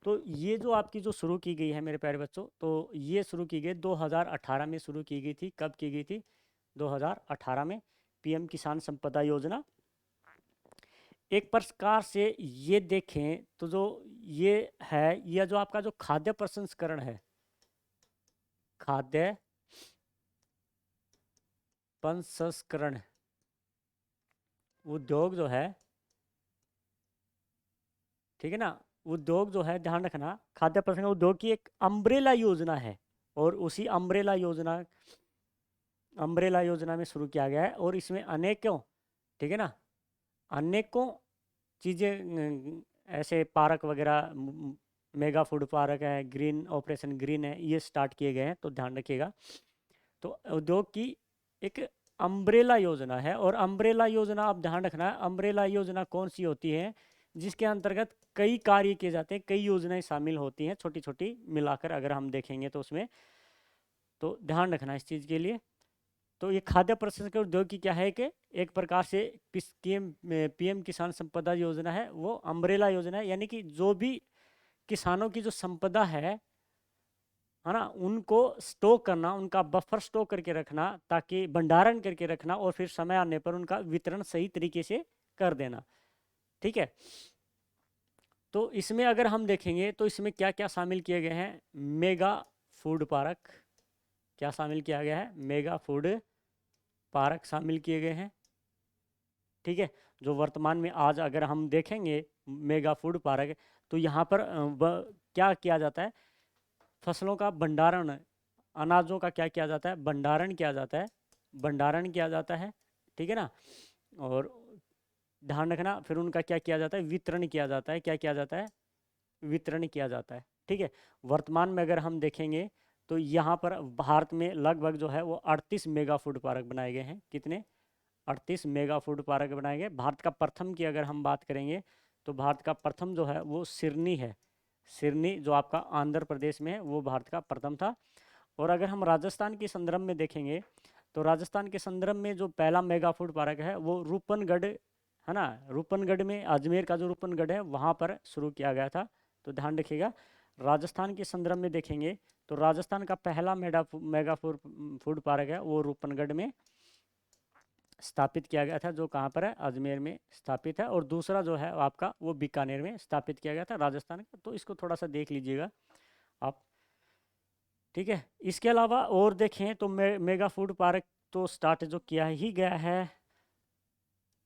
तो ये जो आपकी जो शुरू की गई है मेरे प्यारे बच्चों, तो ये शुरू की गई 2018 में शुरू की गई थी। कब की गई थी, 2018 में, पीएम किसान संपदा योजना। एक प्रकार से ये देखें तो जो ये है, यह जो आपका जो खाद्य प्रसंस्करण है, खाद्य प्रसंस्करण उद्योग जो है, ठीक है ना, उद्योग जो है, ध्यान रखना, खाद्य प्रसंस्करण उद्योग की एक अम्ब्रेला योजना है, और उसी अम्ब्रेला योजना में शुरू किया गया है, और इसमें अनेकों, ठीक है ना, अनेकों चीज़ें, ऐसे पार्क वगैरह, मेगा फूड पार्क है, ग्रीन ऑपरेशन ग्रीन है, ये स्टार्ट किए गए हैं। तो ध्यान रखिएगा, तो उद्योग की एक अम्ब्रेला योजना है। और अम्ब्रेला योजना, आप ध्यान रखना, अम्ब्रेला योजना कौन सी होती है, जिसके अंतर्गत कई कार्य किए जाते हैं, कई योजनाएं शामिल होती हैं, छोटी छोटी मिलाकर अगर हम देखेंगे तो उसमें, तो ध्यान रखना इस चीज़ के लिए। तो ये खाद्य प्रसंस्करण उद्योग की क्या है कि एक प्रकार से पीएम किसान संपदा योजना है, वो अम्ब्रेला योजना है, यानी कि जो भी किसानों की जो संपदा है ना, उनको स्टॉक करना, उनका बफर स्टॉक करके रखना, ताकि भंडारण करके रखना, और फिर समय आने पर उनका वितरण सही तरीके से कर देना। ठीक है, तो इसमें अगर हम देखेंगे तो इसमें क्या क्या शामिल किए गए हैं, मेगा फूड पार्क, क्या शामिल किया गया है, मेगा फूड पार्क शामिल किए गए हैं। ठीक है, जो वर्तमान में आज अगर हम देखेंगे मेगा फूड पार्क, तो यहाँ पर क्या किया जाता है, फसलों का भंडारण, अनाजों का क्या किया जाता है, भंडारण किया जाता है, भंडारण किया जाता है। ठीक है ना, और ध्यान रखना, फिर उनका क्या किया जाता है, वितरण किया जाता है, क्या किया जाता है, वितरण किया जाता है। ठीक है, वर्तमान में अगर हम देखेंगे तो यहाँ पर भारत में लगभग जो है वो 38 मेगा फूड पार्क बनाए गए हैं। कितने, 38 मेगा फूड पार्क बनाए गए। भारत का प्रथम की अगर हम बात करेंगे तो भारत का प्रथम जो है वो सिरनी है, सिरनी जो आपका आंध्र प्रदेश में है, वो भारत का प्रथम था। और अगर हम राजस्थान के संदर्भ में देखेंगे तो राजस्थान के संदर्भ में जो पहला मेगा फूड पार्क है वो रूपनगढ़ है ना, रूपनगढ़ में, अजमेर का जो रूपनगढ़ है वहाँ पर शुरू किया गया था। तो ध्यान रखिएगा, राजस्थान के संदर्भ में देखेंगे तो राजस्थान का पहला मेगा फूड पार्क है वो रूपनगढ़ में स्थापित किया गया था, जो कहाँ पर है, अजमेर में स्थापित है। और दूसरा जो है आपका वो बीकानेर में स्थापित किया गया था, राजस्थान का। तो इसको थोड़ा सा देख लीजिएगा आप। ठीक है, इसके अलावा और देखें तो मेगा फूड पार्क तो स्टार्ट जो किया ही गया है,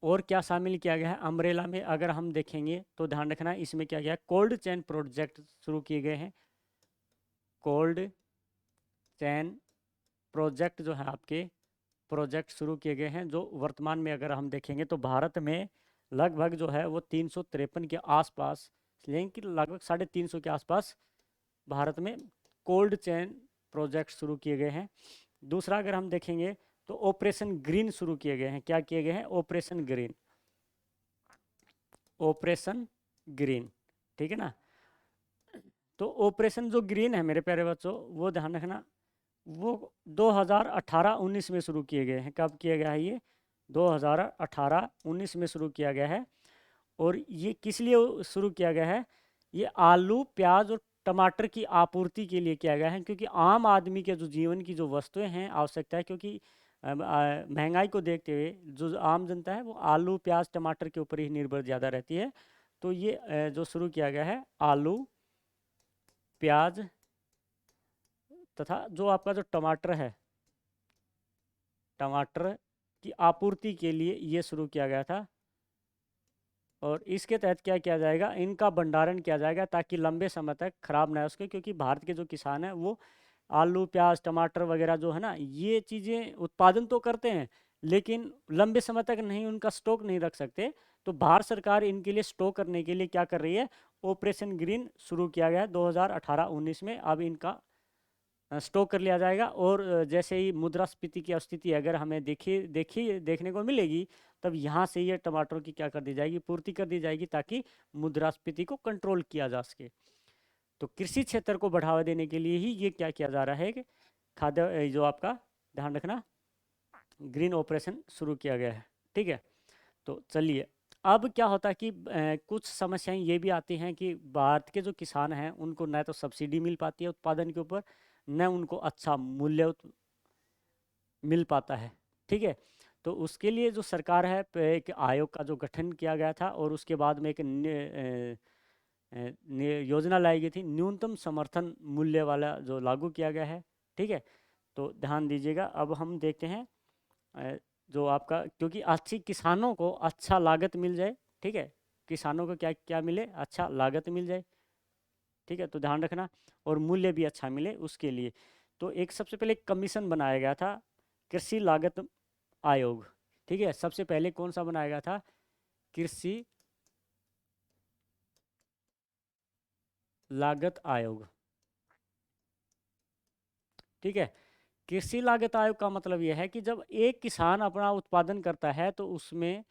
और क्या शामिल किया गया है अम्ब्रेला में अगर हम देखेंगे तो ध्यान रखना, इसमें क्या गया, कोल्ड चेन प्रोजेक्ट शुरू किए गए हैं। कोल्ड चैन प्रोजेक्ट जो है आपके, प्रोजेक्ट शुरू किए गए हैं, जो वर्तमान में अगर हम देखेंगे तो भारत में लगभग जो है वो 353 के आसपास, लेकिन लगभग 350 के आसपास भारत में कोल्ड चेन प्रोजेक्ट शुरू किए गए हैं। दूसरा अगर हम देखेंगे तो ऑपरेशन ग्रीन शुरू किए गए हैं। क्या किए गए हैं? ऑपरेशन ग्रीन, ऑपरेशन ग्रीन, ठीक है ना। तो ऑपरेशन जो ग्रीन है मेरे प्यारे बच्चों, वो ध्यान रखना, वो 2018-19 में शुरू किए गए हैं। कब किया गया है ये? 2018-19 में शुरू किया गया है। और ये किस लिए शुरू किया गया है? ये आलू, प्याज और टमाटर की आपूर्ति के लिए किया गया है, क्योंकि आम आदमी के जो जीवन की जो वस्तुएं हैं, आवश्यकता है, क्योंकि महंगाई को देखते हुए जो आम जनता है वो आलू, प्याज, टमाटर के ऊपर ही निर्भर ज़्यादा रहती है। तो ये जो शुरू किया गया है, आलू, प्याज तथा जो आपका जो टमाटर है, टमाटर की आपूर्ति के लिए ये शुरू किया गया था। और इसके तहत क्या किया जाएगा? इनका भंडारण किया जाएगा ताकि लंबे समय तक खराब ना हो सके, क्योंकि भारत के जो किसान हैं वो आलू, प्याज, टमाटर वगैरह जो है ना, ये चीज़ें उत्पादन तो करते हैं लेकिन लंबे समय तक नहीं, उनका स्टॉक नहीं रख सकते। तो भारत सरकार इनके लिए स्टॉक करने के लिए क्या कर रही है? ऑपरेशन ग्रीन शुरू किया गया है 2018-19 में। अब इनका स्टॉक कर लिया जाएगा। और जैसे ही मुद्रास्फीति की स्थिति अगर हमें देखने को मिलेगी, तब यहाँ से ये टमाटरों की क्या कर दी जाएगी? पूर्ति कर दी जाएगी, ताकि मुद्रास्फीति को कंट्रोल किया जा सके। तो कृषि क्षेत्र को बढ़ावा देने के लिए ही ये क्या किया जा रहा है कि खाद्य जो आपका ध्यान रखना, ग्रीन ऑपरेशन शुरू किया गया है, ठीक है। तो चलिए, अब क्या होता है कि कुछ समस्याएं ये भी आती हैं कि भारत के जो किसान हैं उनको न तो सब्सिडी मिल पाती है उत्पादन के ऊपर, न उनको अच्छा मूल्य मिल पाता है, ठीक है। तो उसके लिए जो सरकार है, एक आयोग का जो गठन किया गया था, और उसके बाद में एक योजना लाई गई थी, न्यूनतम समर्थन मूल्य वाला जो लागू किया गया है, ठीक है। तो ध्यान दीजिएगा। अब हम देखते हैं जो आपका, क्योंकि अच्छी किसानों को अच्छा लागत मिल जाए, ठीक है, किसानों को क्या क्या मिले? अच्छा लागत मिल जाए, ठीक है। तो ध्यान रखना, और मूल्य भी अच्छा मिले उसके लिए। तो एक सबसे पहले एक कमीशन बनाया गया था, कृषि लागत आयोग, ठीक है। सबसे पहले कौन सा बनाया गया था? कृषि लागत आयोग, ठीक है। कृषि लागत आयोग का मतलब यह है कि जब एक किसान अपना उत्पादन करता है तो उसमें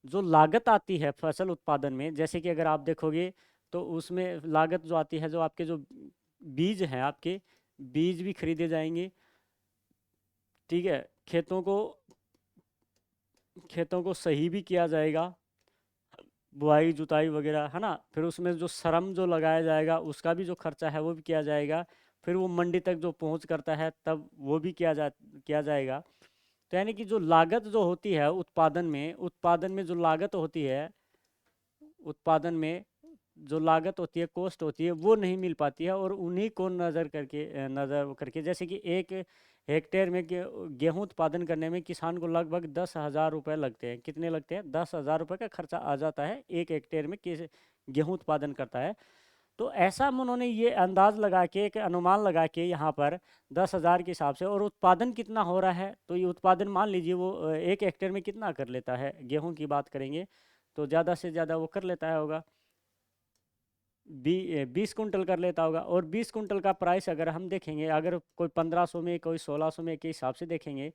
जो लागत आती है फसल उत्पादन में, जैसे कि अगर आप देखोगे तो उसमें लागत जो आती है, जो आपके जो बीज हैं, आपके बीज भी खरीदे जाएंगे, ठीक है। खेतों को सही भी किया जाएगा, बुआई जुताई वगैरह, है ना। फिर उसमें जो श्रम जो लगाया जाएगा उसका भी जो खर्चा है वो भी किया जाएगा। फिर वो मंडी तक जो पहुंच करता है तब वो भी किया जाएगा। तो यानी कि जो लागत जो होती है उत्पादन में जो लागत होती है, उत्पादन में जो लागत होती है, कॉस्ट होती है, वो नहीं मिल पाती है। और उन्हीं को नज़र करके जैसे कि एक हेक्टेयर में गेहूं उत्पादन करने में किसान को लगभग 10,000 रुपये लगते हैं। कितने लगते हैं? 10,000 रुपये का खर्चा आ जाता है एक हेक्टेयर में किस गेहूं उत्पादन करता है। तो ऐसा उन्होंने ये अंदाज लगा के, एक अनुमान लगा के यहाँ पर 10,000 के हिसाब से, और उत्पादन कितना हो रहा है, तो ये उत्पादन मान लीजिए वो एक हेक्टेयर में कितना कर लेता है, गेहूं की बात करेंगे तो ज़्यादा से ज़्यादा वो कर लेता है होगा 20 कुंटल कर लेता होगा। और 20 कुंटल का प्राइस अगर हम देखेंगे, अगर कोई 1500 में, कोई 1600 में के हिसाब से देखेंगे,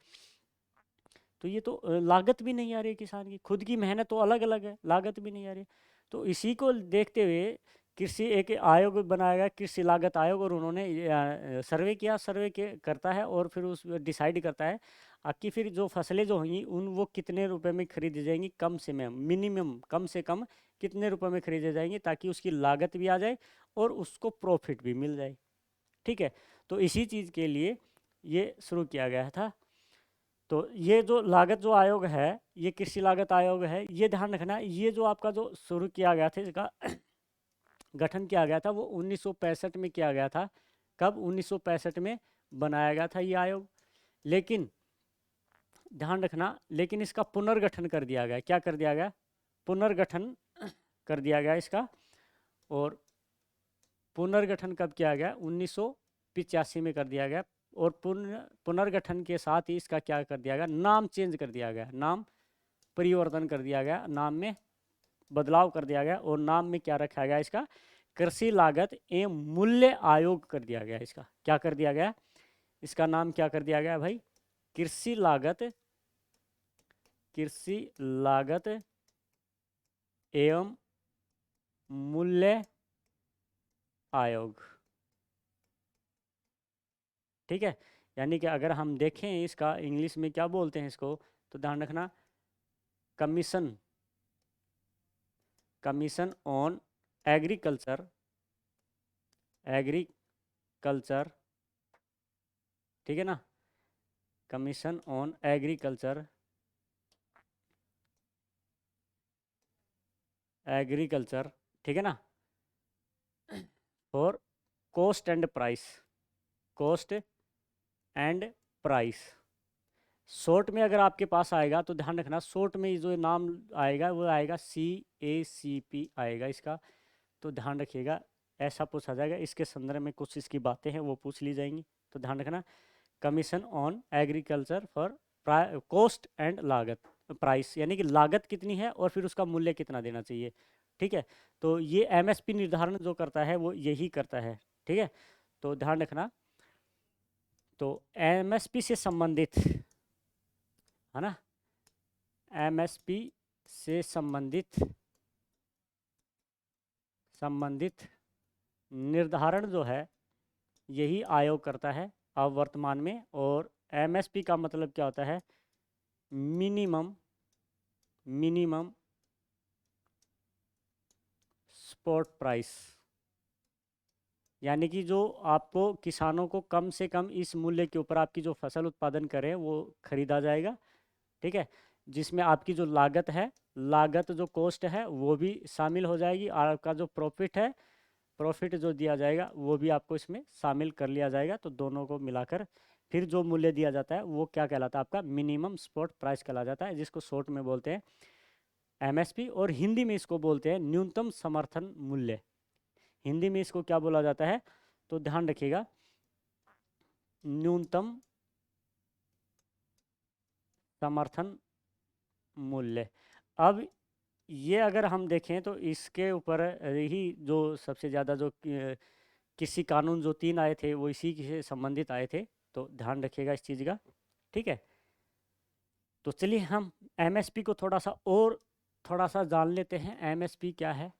तो ये तो लागत भी नहीं आ रही है किसान की, खुद की मेहनत तो अलग अलग है, लागत भी नहीं आ रही है। तो इसी को देखते हुए कृषि एक आयोग बनाया गया, कृषि लागत आयोग, और उन्होंने सर्वे किया, करता है और फिर उस डिसाइड करता है कि फिर जो फसलें जो होंगी उन वो कितने रुपए में खरीदी जाएंगी, कम से मिनिमम कम से कम कितने रुपए में खरीदे जाएंगे, ताकि उसकी लागत भी आ जाए और उसको प्रॉफिट भी मिल जाए, ठीक है। तो इसी चीज़ के लिए ये शुरू किया गया था। तो ये जो लागत जो आयोग है, ये कृषि लागत आयोग है, ये ध्यान रखना, ये जो आपका जो शुरू किया गया था, इसका गठन किया गया था वो 1965 में किया गया था। कब? 1965 में बनाया गया था ये आयोग। लेकिन ध्यान रखना, लेकिन इसका पुनर्गठन कर दिया गया। क्या कर दिया गया? पुनर्गठन कर दिया गया इसका। और पुनर्गठन कब किया गया? 1985 में कर दिया गया। और पुनर्गठन के साथ ही इसका क्या कर दिया गया? नाम चेंज कर दिया गया, नाम परिवर्तन कर दिया गया, नाम में बदलाव कर दिया गया। और नाम में क्या रखा गया? इसका कृषि लागत एवं मूल्य आयोग कर दिया गया। इसका क्या कर दिया गया? इसका नाम क्या कर दिया गया भाई? कृषि लागत एवं मूल्य आयोग। ठीक है, यानी कि अगर हम देखें इसका इंग्लिश में क्या बोलते हैं इसको, तो ध्यान रखना, कमीशन ऑन एग्रीकल्चर ठीक है ना, कमीशन ऑन एग्रीकल्चर ठीक है ना, for cost and price. Short में अगर आपके पास आएगा तो ध्यान रखना, शॉर्ट में जो नाम आएगा वो आएगा CACP आएगा इसका, तो ध्यान रखिएगा, ऐसा पूछा जाएगा, इसके संदर्भ में कुछ इसकी बातें हैं वो पूछ ली जाएंगी, तो ध्यान रखना, commission on agriculture for cost and price, यानी कि लागत कितनी है और फिर उसका मूल्य कितना देना चाहिए। ठीक है, तो ये MSP निर्धारण जो करता है वो यही करता है। ठीक है, तो ध्यान रखना, तो MSP से संबंधित है ना, MSP से संबंधित निर्धारण जो है यही आयोग करता है अब वर्तमान में। और MSP का मतलब क्या होता है? मिनिमम सपोर्ट प्राइस, यानी कि जो आपको किसानों को कम से कम इस मूल्य के ऊपर आपकी जो फसल उत्पादन करें वो खरीदा जाएगा। ठीक है, जिसमें आपकी जो लागत जो कॉस्ट है वो भी शामिल हो जाएगी, और आपका जो प्रॉफिट जो दिया जाएगा वो भी आपको इसमें शामिल कर लिया जाएगा। तो दोनों को मिलाकर फिर जो मूल्य दिया जाता है वो क्या कहलाता है? आपका मिनिमम सपोर्ट प्राइस कहला जाता है, जिसको शॉर्ट में बोलते हैं MSP, और हिंदी में इसको बोलते हैं न्यूनतम समर्थन मूल्य। हिंदी में इसको क्या बोला जाता है? तो ध्यान रखिएगा, न्यूनतम समर्थन मूल्य। अब ये अगर हम देखें तो इसके ऊपर ही जो सबसे ज़्यादा जो किसी कानून जो 3 आए थे वो इसी से संबंधित आए थे, तो ध्यान रखिएगा इस चीज़ का। ठीक है, तो चलिए हम MSP को थोड़ा सा जान लेते हैं, MSP क्या है,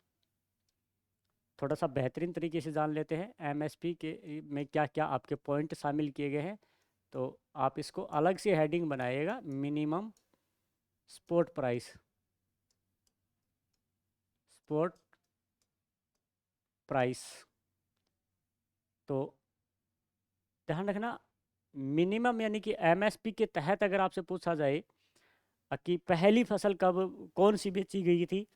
थोड़ा सा बेहतरीन तरीके से जान लेते हैं MSP के में क्या क्या आपके पॉइंट शामिल किए गए हैं। तो आप इसको अलग से हेडिंग बनाइएगा, मिनिमम सपोर्ट प्राइस। तो ध्यान रखना, मिनिमम यानी कि MSP के तहत अगर आपसे पूछा जाए कि पहली फसल कौन सी बेची गई थी,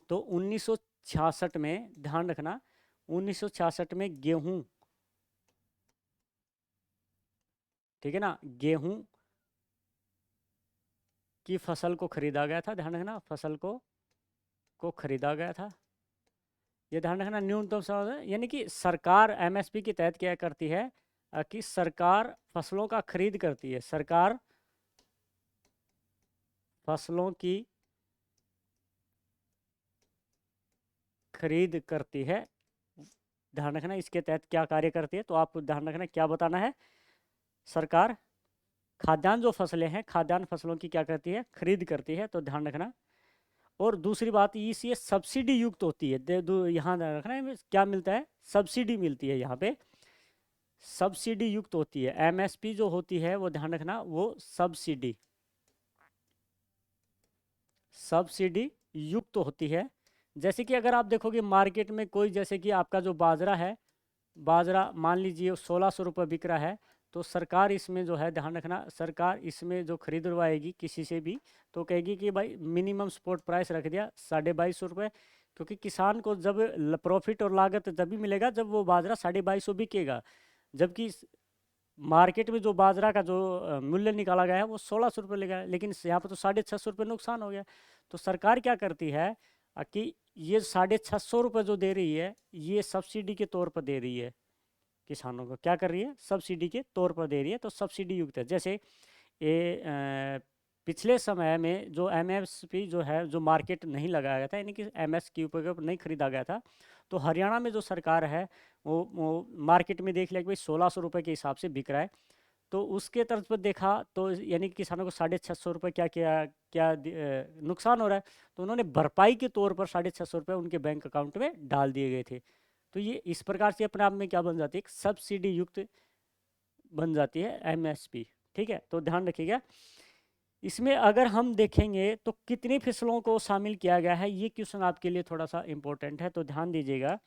तो 1966 में, ध्यान रखना, 1966 में गेहूं, ठीक है ना, गेहूं की फसल को खरीदा गया था। ध्यान रखना, फसल को खरीदा गया था। ये ध्यान रखना, न्यूनतम समर्थन, यानी कि सरकार MSP के तहत क्या करती है कि सरकार फसलों का खरीद करती है, सरकार फसलों की खरीद करती है। ध्यान रखना इसके तहत क्या कार्य करती है, तो आपको ध्यान रखना क्या बताना है, सरकार खाद्यान्न जो फसलें हैं, खाद्यान्न फसलों की क्या करती है? खरीद करती है, तो ध्यान रखना। और दूसरी बात ये सब्सिडी युक्त होती है, यहाँ रखना है क्या मिलता है? सब्सिडी मिलती है, यहाँ पे सब्सिडी युक्त होती है। MSP जो होती है वो ध्यान रखना, वो सब्सिडी युक्त होती है। जैसे कि अगर आप देखोगे मार्केट में कोई, जैसे कि आपका जो बाजरा है, बाजरा मान लीजिए 1600 रुपये बिक रहा है, तो सरकार इसमें जो है, ध्यान रखना, सरकार इसमें जो खरीदवाएगी किसी से भी, तो कहेगी कि भाई मिनिमम सपोर्ट प्राइस रख दिया 2250 रुपये, क्योंकि किसान को जब प्रॉफिट और लागत जब भी मिलेगा जब वो बाजरा 2250 बिकेगा, जबकि मार्केट में जो बाजरा का जो मूल्य निकाला गया है वो 1600 रुपये लगा है, लेकिन यहाँ पर तो 650 रुपये नुकसान हो गया। तो सरकार क्या करती है कि ये 650 रुपये जो दे रही है ये सब्सिडी के तौर पर दे रही है किसानों को, क्या कर रही है? सब्सिडी के तौर पर दे रही है, तो सब्सिडी युक्त है। जैसे पिछले समय में जो MSP जो है, जो मार्केट नहीं लगाया गया था, यानी कि MSP के ऊपर नहीं खरीदा गया था, तो हरियाणा में जो सरकार है वो मार्केट में देख लिया कि भाई 1600 रुपये के हिसाब से बिक रहा है। तो उसके तर्ज पर देखा तो यानी कि किसानों को 650 रुपये क्या क्या क्या नुकसान हो रहा है। तो उन्होंने भरपाई के तौर पर 650 रुपये उनके बैंक अकाउंट में डाल दिए गए थे। तो ये इस प्रकार से अपने आप में क्या बन जाती है, एक सब्सिडी युक्त बन जाती है एमएसपी। ठीक है, तो ध्यान रखिएगा। इसमें अगर हम देखेंगे तो कितनी फसलों को शामिल किया गया है, ये क्वेश्चन आपके लिए थोड़ा सा इम्पोर्टेंट है, तो ध्यान दीजिएगा।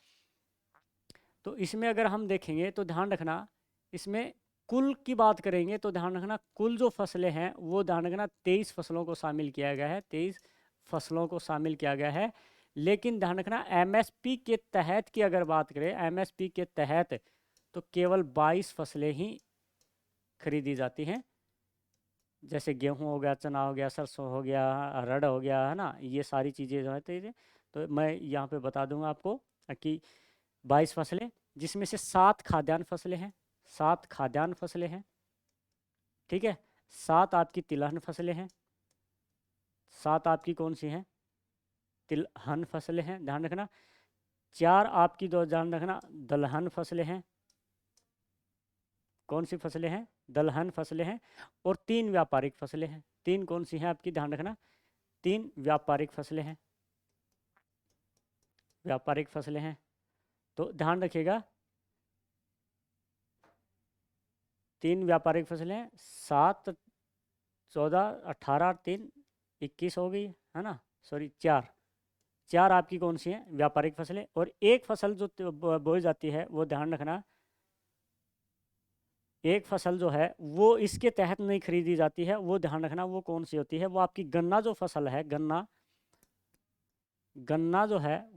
तो इसमें अगर हम देखेंगे तो ध्यान रखना, इसमें कुल की बात करेंगे तो ध्यान रखना कुल जो फसलें हैं वो ध्यान रखना 23 फसलों को शामिल किया गया है, 23 फसलों को शामिल किया गया है। लेकिन ध्यान रखना एमएसपी के तहत की अगर बात करें, एमएसपी के तहत तो केवल 22 फसलें ही खरीदी जाती हैं। जैसे गेहूं हो गया, चना हो गया, सरसों हो गया, अरहर हो गया, है ना, ये सारी चीज़ें जो है तो मैं यहाँ पे बता दूंगा आपको कि 22 फसलें, जिसमें से 7 खाद्यान्न फसलें हैं, 7 खाद्यान्न फसलें हैं। ठीक है, 7 आपकी तिलहन फसलें हैं, 7 आपकी कौन सी हैं, तिलहन फसलें हैं, ध्यान रखना। 4 आपकी दो ध्यान रखना दलहन फसलें हैं। कौन सी फसलें हैं, दलहन फसलें हैं। और 3 व्यापारिक फसलें हैं। 3 कौन सी हैं आपकी, ध्यान रखना 3 व्यापारिक फसलें हैं, व्यापारिक फसलें हैं। तो ध्यान रखिएगा 3 व्यापारिक फसलें हैं, 7 14 18 3 21 हो गई, है ना, सॉरी 4 आपकी कौन सी हैं, व्यापारिक फसलें। और एक फसल जो बोई जाती है वो ध्यान रखना, एक फसल जो है वो इसके तहत नहीं खरीदी जाती है, वो ध्यान रखना वो कौन सी होती है, वो आपकी गन्ना जो फसल है, गन्ना, गन्ना जो है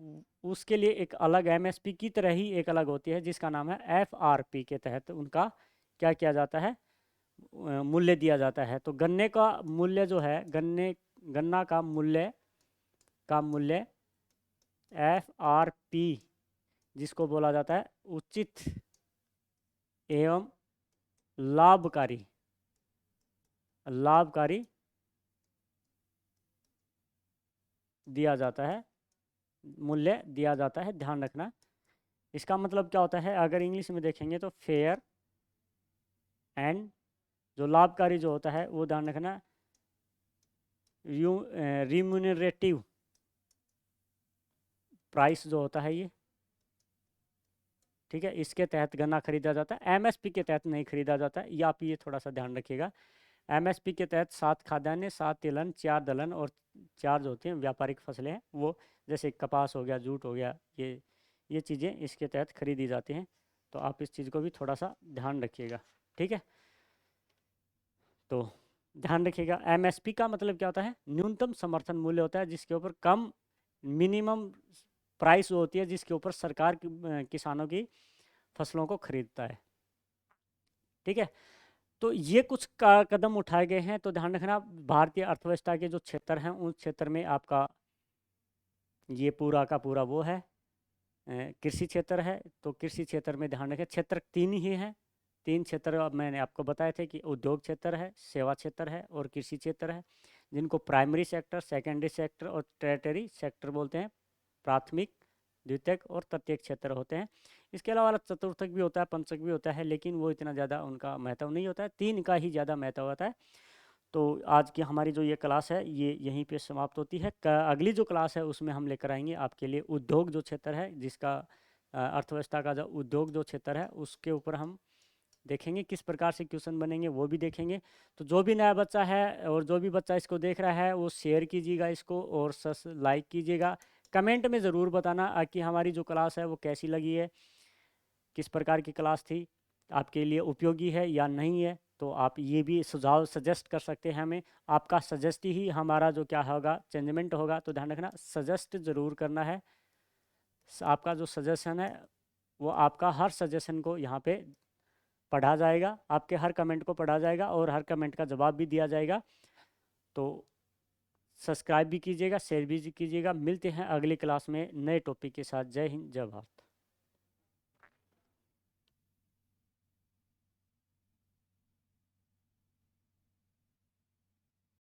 उसके लिए एक अलग एमएसपी की तरह ही एक अलग होती है, जिसका नाम है एफआरपी के तहत उनका क्या किया जाता है, मूल्य दिया जाता है। तो गन्ने का मूल्य जो है, गन्ना का मूल्य एफआरपी जिसको बोला जाता है उचित एवं लाभकारी दिया जाता है, मूल्य दिया जाता है, ध्यान रखना। इसका मतलब क्या होता है, अगर इंग्लिश में देखेंगे तो फेयर एंड, जो लाभकारी जो होता है वो ध्यान रखना रिम्यूनरेटिव प्राइस जो होता है ये। ठीक है, इसके तहत गन्ना खरीदा जाता है, एमएसपी के तहत नहीं खरीदा जाता है, ये आप ये थोड़ा सा ध्यान रखिएगा। एमएसपी के तहत 7 खाद्यान्न, 7 तिलहन, 4 दलहन और 4 जो होती हैं व्यापारिक फसलें हैं, वो जैसे कपास हो गया, जूट हो गया, ये चीज़ें इसके तहत खरीदी जाती हैं। तो आप इस चीज़ को भी थोड़ा सा ध्यान रखिएगा। ठीक है, तो ध्यान रखिएगा एमएसपी का मतलब क्या होता है, न्यूनतम समर्थन मूल्य होता है, जिसके ऊपर कम मिनिमम प्राइस होती है, जिसके ऊपर सरकार किसानों की फसलों को खरीदता है। ठीक है, तो ये कुछ कदम उठाए गए हैं। तो ध्यान रखना भारतीय अर्थव्यवस्था के जो क्षेत्र हैं उन क्षेत्र में आपका ये पूरा का पूरा वो है कृषि क्षेत्र है। तो कृषि क्षेत्र में ध्यान रखें क्षेत्र 3 ही हैं, 3 क्षेत्र अब मैंने आपको बताए थे कि उद्योग क्षेत्र है, सेवा क्षेत्र है और कृषि क्षेत्र है, जिनको प्राइमरी सेक्टर, सेकेंडरी सेक्टर और टेरिटरी सेक्टर बोलते हैं। प्राथमिक, द्वितीयक और तृतीयक क्षेत्र होते हैं। इसके अलावा चतुर्थक भी होता है, पंचक भी होता है, लेकिन वो इतना ज़्यादा उनका महत्व नहीं होता है, 3 का ही ज़्यादा महत्व होता है। तो आज की हमारी जो ये क्लास है ये यहीं पे समाप्त होती है। अगली जो क्लास है उसमें हम लेकर आएंगे आपके लिए उद्योग जो क्षेत्र है, जिसका अर्थव्यवस्था का जो उद्योग जो क्षेत्र है उसके ऊपर हम देखेंगे किस प्रकार से क्वेश्चन बनेंगे, वो भी देखेंगे। तो जो भी नया बच्चा है और जो भी बच्चा इसको देख रहा है वो शेयर कीजिएगा इसको और लाइक कीजिएगा। कमेंट में ज़रूर बताना कि हमारी जो क्लास है वो कैसी लगी है, किस प्रकार की क्लास थी, आपके लिए उपयोगी है या नहीं है। तो आप ये भी सुझाव सजेस्ट कर सकते हैं हमें, आपका सजेस्ट ही हमारा जो क्या होगा चेंजमेंट होगा। तो ध्यान रखना सजेस्ट ज़रूर करना है, आपका जो सजेशन है वो आपका हर सजेशन को यहाँ पे पढ़ा जाएगा, आपके हर कमेंट को पढ़ा जाएगा और हर कमेंट का जवाब भी दिया जाएगा। तो सब्सक्राइब भी कीजिएगा, शेयर भी कीजिएगा। मिलते हैं अगली क्लास में नए टॉपिक के साथ। जय हिंद, जय भारत।